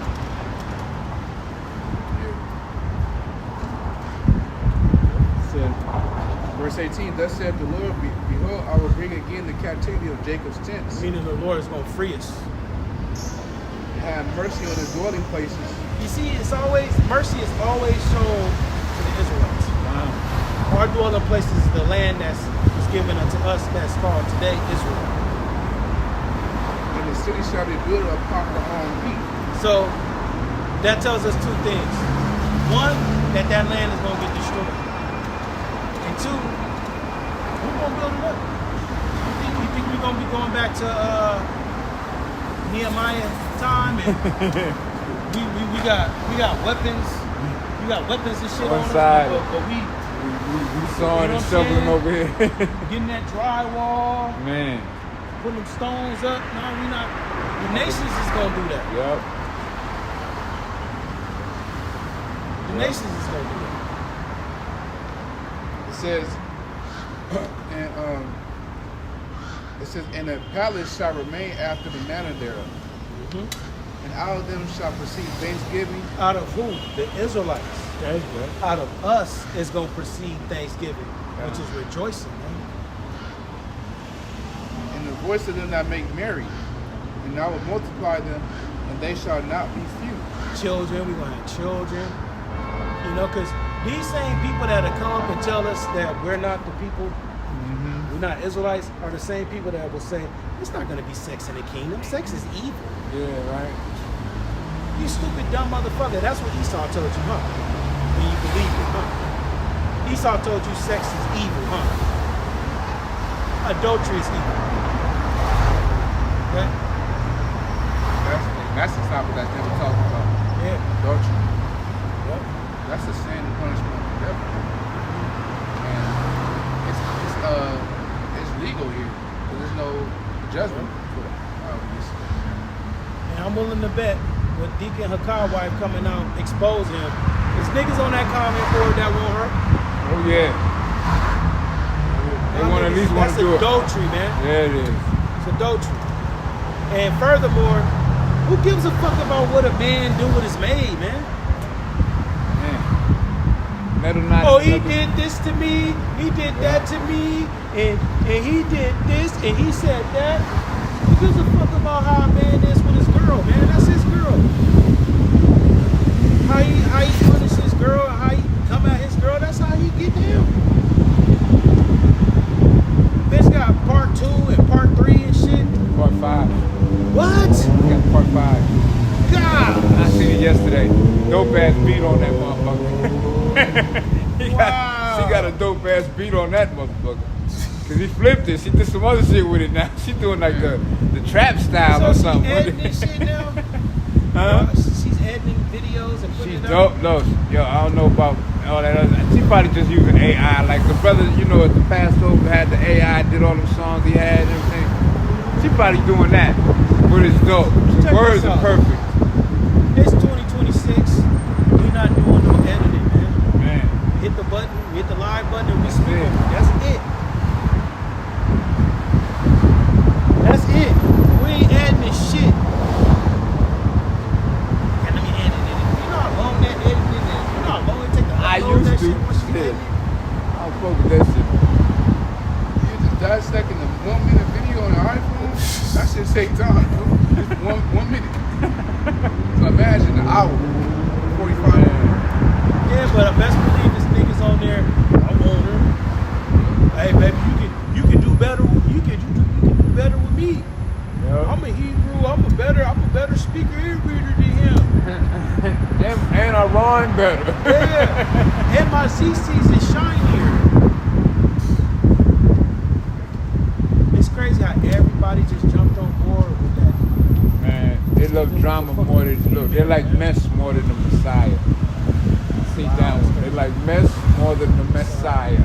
Verse 18, thus saith the Lord, behold, I will bring again the captivity of Jacob's tents. Meaning the Lord is going to free us. Have mercy on the dwelling places. You see, mercy is always shown to the Israelites. Wow. Our dwelling place is the land that was given unto us that's called today Israel. And the city shall be built upon her own feet. So that tells us two things. One, that land is going to get destroyed. And two, who's going to build it up? You think we're going to be going back to Nehemiah time and we got weapons. We got weapons and shit One on side. us, but we sawing and shoveling over here. getting that drywall, Man. putting them stones up. No, we not. The nations is gonna do that. Yep. The nations is gonna do that. It says, and the palace shall remain after the manner thereof. Mm-hmm. And out of them shall proceed thanksgiving. Out of who? The Israelites. That's good. Out of us is gonna proceed thanksgiving, which is rejoicing, man. And the voice of them that make merry. And I will multiply them, and they shall not be few. Children, we're gonna have children. Because these same people that have come up and tell us that we're not the people, we're not Israelites, are the same people that will say, it's not gonna be sex in the kingdom. Sex is evil. Yeah, right. You stupid dumb motherfucker. That's what Esau told you, huh? When you believe it, huh? Esau told you sex is evil, huh? Adultery is evil. Okay? That's the topic that they were talking about. Yeah. Adultery. Yep. That's a sin and punishment of the devil. And it's legal here. There's no judgment for it. And I'm willing to bet with Deacon Hakkar wife coming out exposing him, there's niggas on that comment board that won't hurt. Oh yeah. They want at least want to do it. That's adultery, man. Yeah, it is. It's adultery. And furthermore, who gives a fuck about what a man do with his maid, man? Oh, he did this to me, he did that to me, and he did this, and he said that. Who gives a fuck about how a man is with his girl, man? That's his girl. How he punish his girl, how he come at his girl, that's how he get down. Bitch got part 2 and part 3 and shit. Part 5. What? We got part 5. God! I seen it yesterday. Dope ass beat on that motherfucker. She got a dope ass beat on that motherfucker. Cause he flipped it. She did some other shit with it now. She doing like the trap style or something. She's editing this shit now? Huh? She's editing videos and putting She's it up? dope. No, yo, I don't know about all that other. She probably just using AI. Like the brother, you know, at the Passover had the AI, did all them songs he had and everything. She probably doing that. But it's dope. The words are perfect. It's 2026. We're not doing no editing, man. Man. Hit the button, hit the live button, and we That's speak. it. That's it. That's it. We ain't adding this shit. And let me edit it. You know how long that editing is? You know how long it take to I upload that used to. shit once you Yeah. edit it? I don't fuck with that shit. You just dissecting a 1 minute video on an iPhone, that shit take time, bro. Just one minute. So imagine an hour, 45 minutes. Yeah, but I best believe this nigga's on there. I want her. Hey, baby, you can do better. You can do better with me. Yo. I'm a Hebrew. I'm a better speaker and reader than him. and I rhyme better. Yeah, and my CCs is shinier. It's crazy how everybody just jumped on board with that. Man, they love drama more than look. They like mess more than the Messiah. See that one. They like mess more than the Messiah.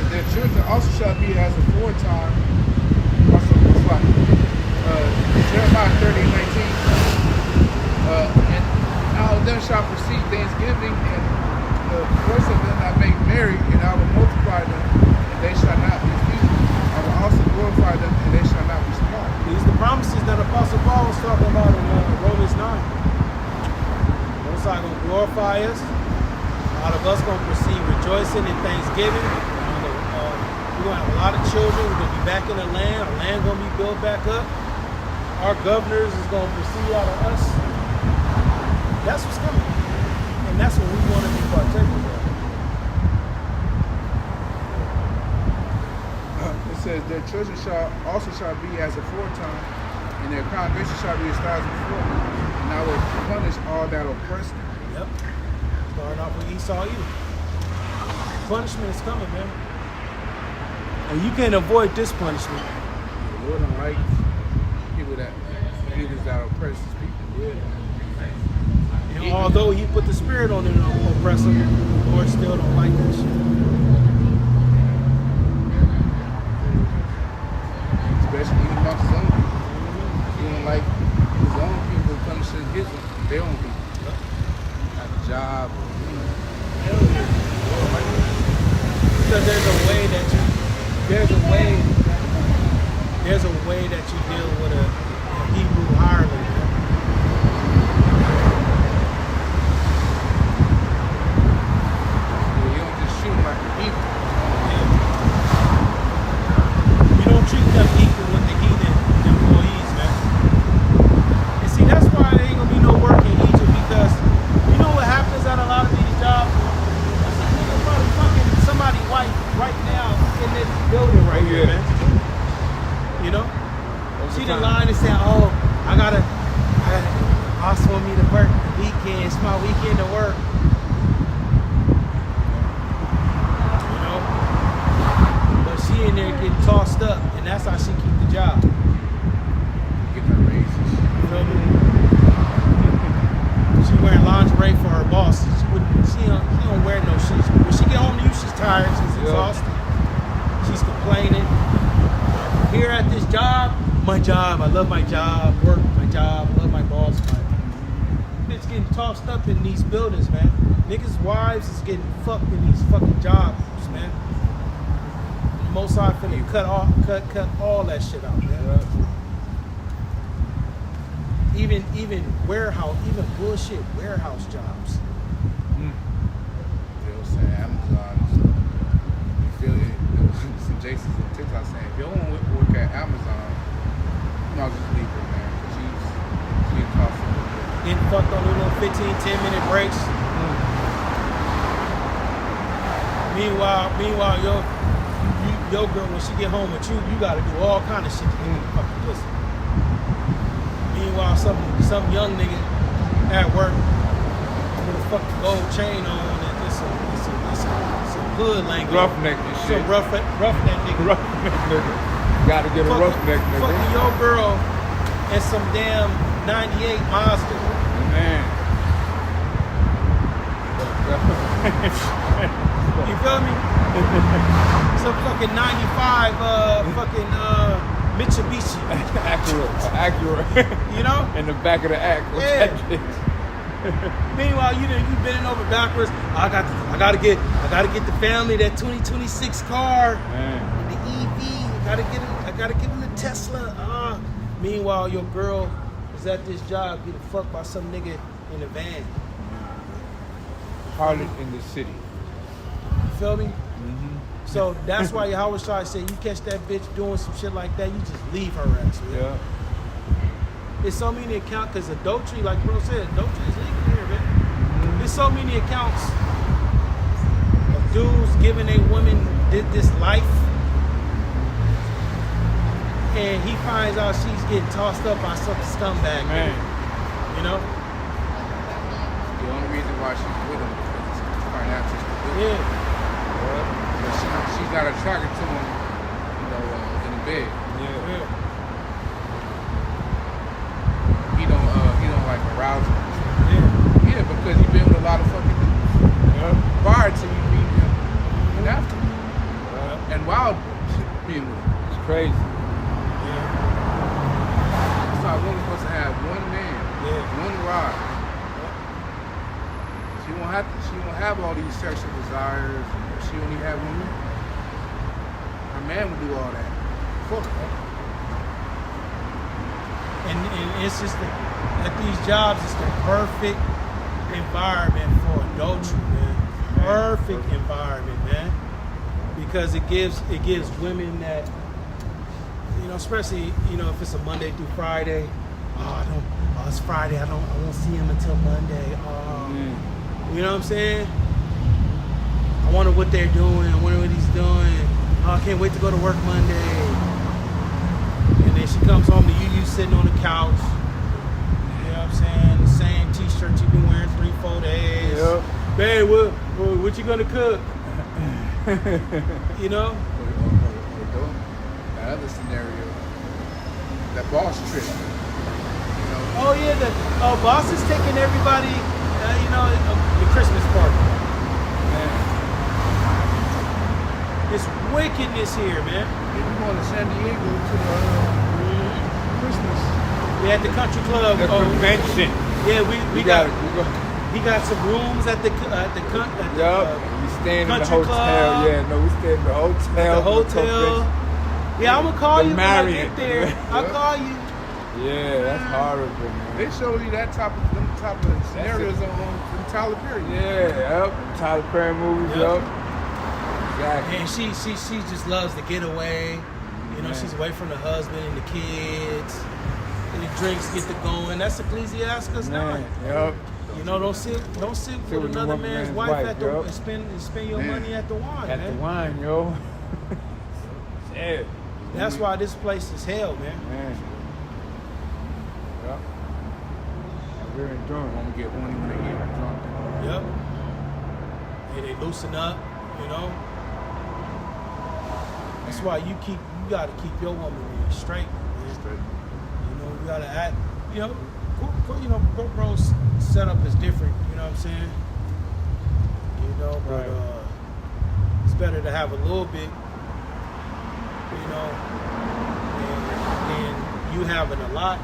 Their children also shall be as aforetime. Jeremiah 30:19. And out of them shall proceed thanksgiving, and the voice of them I make merry, and I will multiply them, and they shall not be few. I will also glorify them, and they shall not be small. These are the promises that Apostle Paul was talking about in Romans 9. Most High gonna glorify us. All of us gonna proceed rejoicing in thanksgiving. We're gonna have a lot of children. We're gonna be back in the land. Our land gonna be built back up. Our governors is gonna proceed out of us. That's what's coming, and that's what we want to be partakers of. It says their children shall be as aforetime, and their congregation shall be established before me, and I will punish all that oppress them. Yep. Starting off with Esau Edom. Punishment is coming, man. And you can't avoid this punishment. The Lord don't like people that leaders that oppress his people. Yeah. And although he put the spirit on them to oppress them, the Lord still don't like that shit. Especially even amongst his own people. He don't like his own people punishing their own people. At the job, Hell yeah. Because there's a way that you deal with a Hebrew hireling. you don't just shoot like a people. You don't treat them equal with the heathen employees, man. And see, that's why there ain't gonna be no work in Egypt, because you know what happens at a lot of these jobs? Fucking somebody white right now in this building right here, man. You know? the She done time. lied and said, "Oh, I gotta boss want me to work the weekend. It's my weekend to work." You know, but she in there getting tossed up, and that's how she keep the job. Get her raises. You feel me? She wearing lingerie for her boss. She don't wear no shit. When she get home to you, she's tired. She's exhausted. She's complaining. Here at this job, my job. I love my job. Work my job. Love my boss. Bitch getting tossed up in these buildings, man. Niggas' wives is getting fucked in these fucking jobs, man. Most High finna cut all that shit out, man. Even warehouse, even bullshit warehouse jobs. They were saying Amazon. You feel it? Some Jason's on TikTok saying, if you don't want to work at Amazon, you might just leave her, man. She's tossed. Getting fucked on little 15, 10-minute breaks. Meanwhile, your girl, when she get home with you, you gotta do all kind of shit to get the fucking pussy. Meanwhile, some young nigga at work with a fucking gold chain on and it's some hood language. Roughneck and shit. Some roughneck nigga. Roughneck nigga. Gotta get a roughneck nigga. Fucking your girl and some damn 98 Mazda. Man. You feel me? Some fucking 95 Mitsubishi. Acura. You know? In the back of the act. Yeah. Meanwhile, you bending over backwards. I gotta get the family that 2026 car. Man. The EV. I gotta get him the Tesla. Meanwhile, your girl is at this job getting fucked by some nigga in a van. Harlot in the city. You feel me? So that's why Yahweh Shai said, you catch that bitch doing some shit like that, you just leave her ass. Man. Yeah. There's so many accounts, because adultery, like bro said, adultery is legal here, man. There's so many accounts of dudes giving a woman this life, and he finds out she's getting tossed up by some scumbag. Man. You know? The only reason why she's with him is because it's financial stability. Yeah. But she's not attracted to him, in the bed. Yeah. He don't like arouse him. Yeah. Yeah, because you've been with a lot of fucking dudes prior to you meeting him and after. And while being with him. It's crazy. So a woman's supposed to have one man, one ride. She won't have all these sexual desires. She only have women. Her man would do all that. Fuck her. And it's just at these jobs, it's the perfect environment for adultery, man. Perfect environment, man. Because it gives women that, especially, if it's a Monday through Friday. It's Friday. I won't see him until Monday. You know what I'm saying? I wonder what they're doing. I wonder what he's doing. I can't wait to go to work Monday. And then she comes home to you sitting on the couch. You know what I'm saying? The same t-shirt you've been wearing 3-4 days. Yep. Babe, what you gonna cook? You know? That other scenario, that boss trip. Oh yeah, the boss is taking everybody, the Christmas party. Man. It's wickedness here, man. We're going to San Diego to Christmas. We at the country club. The convention. Yeah, we got. We go. He got some rooms at the Yup. We staying in the country hotel. club. Yeah, no, we staying in the hotel. The hotel. Yeah, I'm gonna call The you when I Marriott. get there. I'll call you. Yeah, that's horrible, man. They show you them type of scenarios on Tyler Perry. Yeah, yep. Tyler Perry movies, Yep. yep. Exactly. And she just loves to get away. She's away from the husband and the kids. And the drinks get to going. That's Ecclesiastes 9. Yep. Don't sit with another man's wife at the and spend your money at the wine, At man. the wine, yo. Yeah. That's why this place is hell, man. Yeah. Very enjoying. Won't get horny when they get drunk. Yep. Hey, they loosen up, you know. That's why you gotta keep your woman straight, man. Straight. You know, you gotta act, you know, bro's setup is different, you know what I'm saying? You know, but it's better to have a little bit, you know, and you having a lot,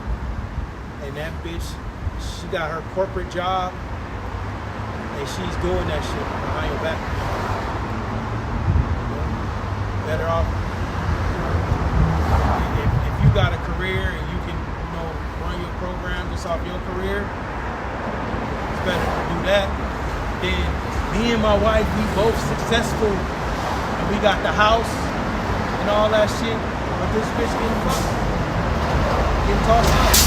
and that bitch, she got her corporate job, and she's doing that shit behind your back. You know, better off if you got a career and you can, you know, run your program just off your career. It's better to do that than me and my wife. We both successful, and we got the house and all that shit. But this bitch getting fucked, getting tossed out.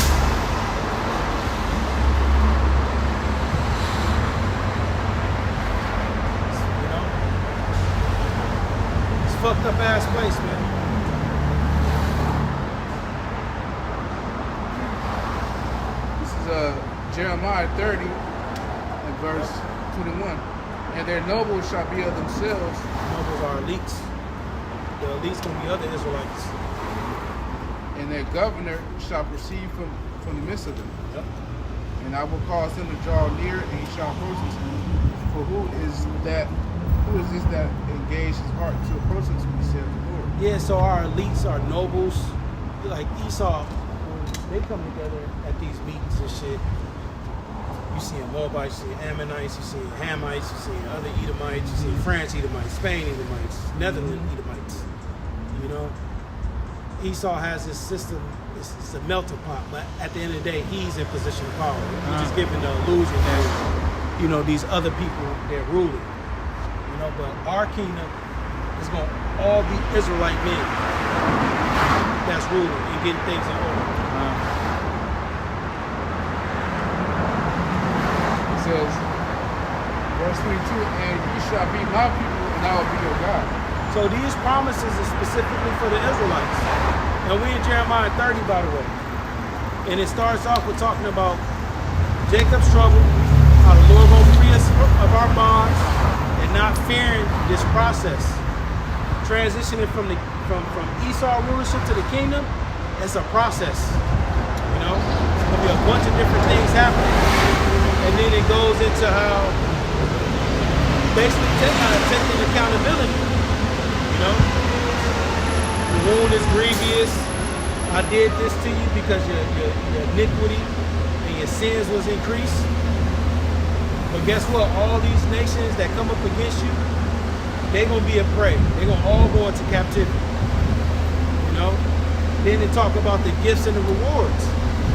You know, it's a fucked up ass place, man. Jeremiah 30 and verse 21. And their nobles shall be of themselves. Nobles are elites. The elites can be other Israelites. And their governor shall proceed from the midst of them. Yep. And I will cause him to draw near, and he shall approach us. For who is this that engaged his heart to approach unto me, saith the Lord? Yeah, so our elites, our nobles, like Esau, they come together at these meetings and shit. You see Moabites, you see Ammonites, you see Hamites, you see other Edomites, you see France Edomites, Spain Edomites, Netherlands Edomites. You know, Esau has his system. It's a melting pot, but at the end of the day, he's in position of power. He's just giving the illusion that, you know, these other people, they're ruling. You know, but our kingdom is going to all be Israelite men that's ruling and getting things in order. Says, verse 22, and ye shall be my people, and I will be your God. So these promises are specifically for the Israelites. And we in Jeremiah 30, by the way. And it starts off with talking about Jacob's trouble, how the Lord will free us of our bonds, and not fearing this process. Transitioning from Esau rulership to the kingdom, it's a process. You know, there'll be a bunch of different things happening. And then it goes into how basically taking accountability. You know, the wound is grievous. I did this to you because your iniquity and your sins was increased. But guess what? All these nations that come up against you, they're gonna be a prey. They're gonna all go into captivity. You know. Then they talk about the gifts and the rewards.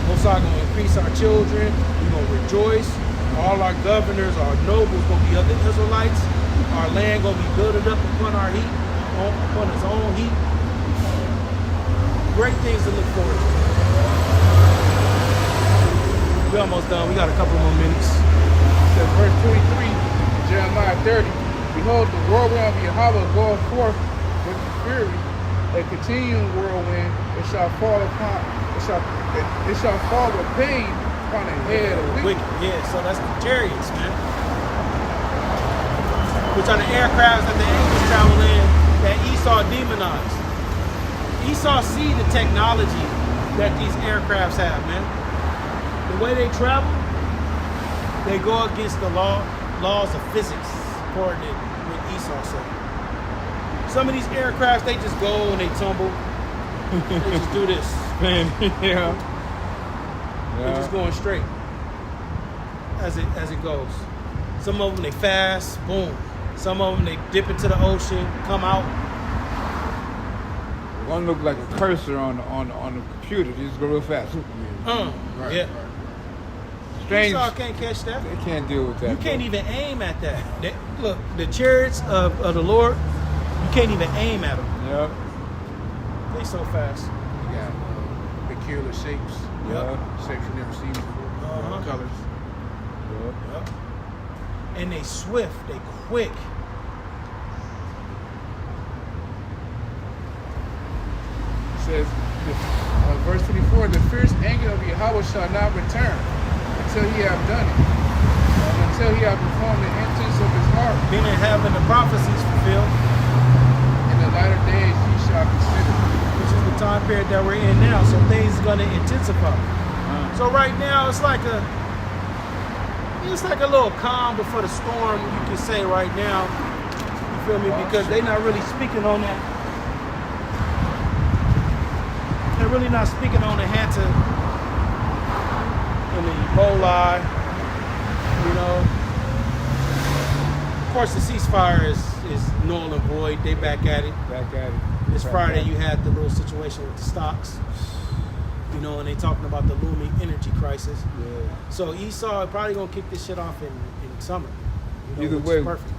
Most are going to increase our children. We're going to rejoice. All our governors, our nobles going to be other Israelites. Our land going to be builded up upon our heat, upon its own heat. Great things to look forward to. We're almost done. We got a couple more minutes. Says verse 23, Jeremiah 30. Behold, the whirlwind of Yahweh goeth forth with fury, a continuing whirlwind. It shall fall with pain upon the head of wicked. Yeah, so that's the chariots, man. Which are the aircrafts that the angels travel in that Esau demonized. Esau see the technology that these aircrafts have, man. The way they travel, they go against the laws of physics, according to what Esau said. Some of these aircrafts, they just go and they tumble. They just do this. Yeah. They're just going straight as it goes. Some of them they fast, boom. Some of them they dip into the ocean, come out. One look like a cursor on the computer. They just go real fast. Right, Yeah. right. Strange. Esau can't catch that. They can't deal with that. You can't bro. even aim at that. Look, the chariots of the Lord, you can't even aim at them. Yep. They so fast. You got peculiar shapes. Yep. Shapes you never seen before. Uh-huh. Colors. Yep. Yep. And they swift, they quick. It says, Verse 24, the fierce anger of Yahweh shall not return until he have done it, and until he have performed the intents of his heart. Meaning having the prophecies fulfilled, In the latter days ye shall consider. which is the time period that we're in now. So things are gonna intensify. So right now it's like a little calm before the storm, you can say right now. You feel me? Because they're not really speaking on that. They're really not speaking on the Hanta and the Ebola, you know. Of course, the ceasefire is null and void. They back at it. Back at it. This Back Friday, at it. you had the little situation with the stocks, you know, and they talking about the looming energy crisis. Yeah. So Esau probably gonna kick this shit off in summer. You know, Either which way, is perfect.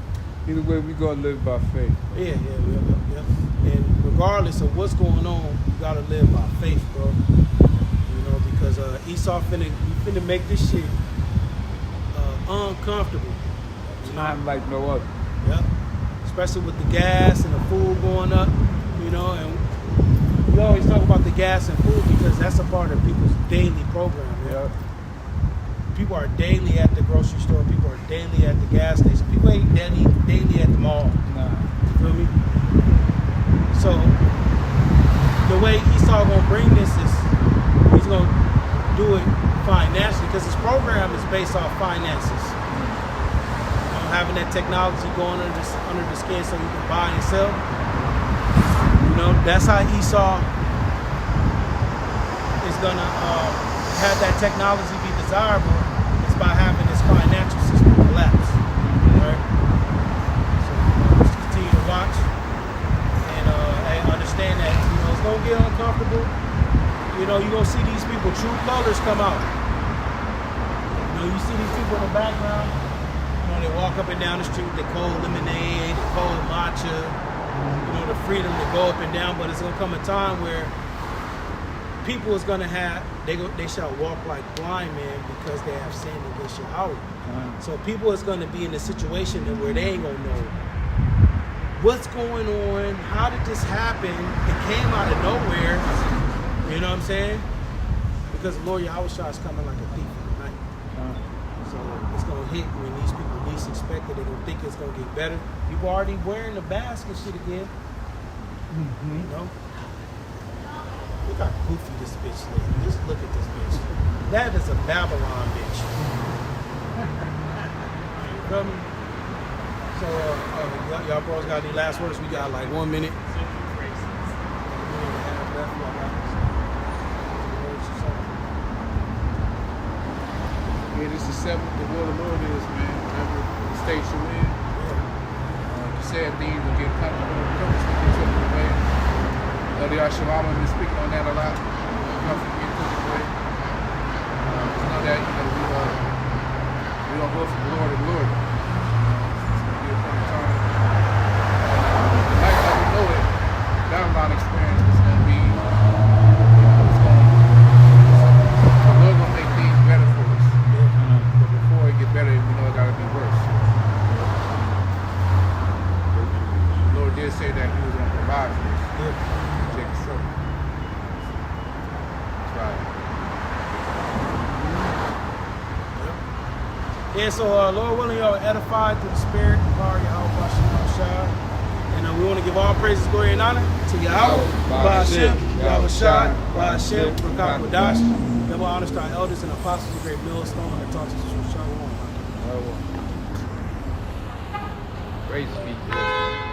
Either way, we gonna live by faith. Yeah. And regardless of what's going on, you gotta live by faith, bro. You know, because Esau finna make this shit uncomfortable. You know? Time like no other. Yep. Especially with the gas and the food going up, you know, and we always talk about the gas and food because that's a part of people's daily program. Yeah. People are daily at the grocery store. People are daily at the gas station. People ain't daily at the mall. Nah. You feel me? So the way Esau gonna bring this is he's gonna do it financially because his program is based off finances. You know, having that technology going under the skin so you can buy and sell. You know, that's how Esau is gonna have that technology be desirable is by having this financial system collapse. Right? So just continue to watch and understand that, you know, it's gonna get uncomfortable. You know, you're gonna see these people true colors come out. You know, you see these people in the background, you know, they walk up and down the street, they cold lemonade, they cold matcha, you know, the freedom to go up and down, but it's gonna come a time where people is gonna have they shall walk like blind men because they have sinned against Yahweh. So people is gonna be in a situation where they ain't gonna know what's going on, how did this happen? It came out of nowhere. You know what I'm saying? Because the Lord Yahweh Shah is coming like a thief in the night. So it's gonna hit when these people least expect it. They don't think it's gonna get better. People already wearing the mask and shit again. You know? Look how goofy this bitch is. Just look at this bitch. That is a Babylon bitch. You feel me? So, y'all bros got any last words? We got like 1 minute. Yeah, this is the will of the Lord is, man. Whatever the state you're in, you said things will get comfortable, purposely get taken away. Elder Yashalama has been speaking on that a lot. Comfortable get taken away. Just know that, you know, we don't go from the Lord to the Lord. It's going to be a point in time. The night that we know it, Babylon experience is going to be, you know, it's going to, the Lord going to make things better for us. But before it get better, we know it got to be worse. The Lord did say that He was going to provide for us. Check us out. That's right. Yeah, so Lord willing, y'all edified through the Spirit, the power of Yahweh Shah. And we want to give all praises, glory, and honor to Yahweh, Ba'ashem, Yahweh Shah, Ba'ashem, Rakak Wadash. Double honors to our elders and apostles of great millstone that taught us the truth. Shalom. Praise be to God.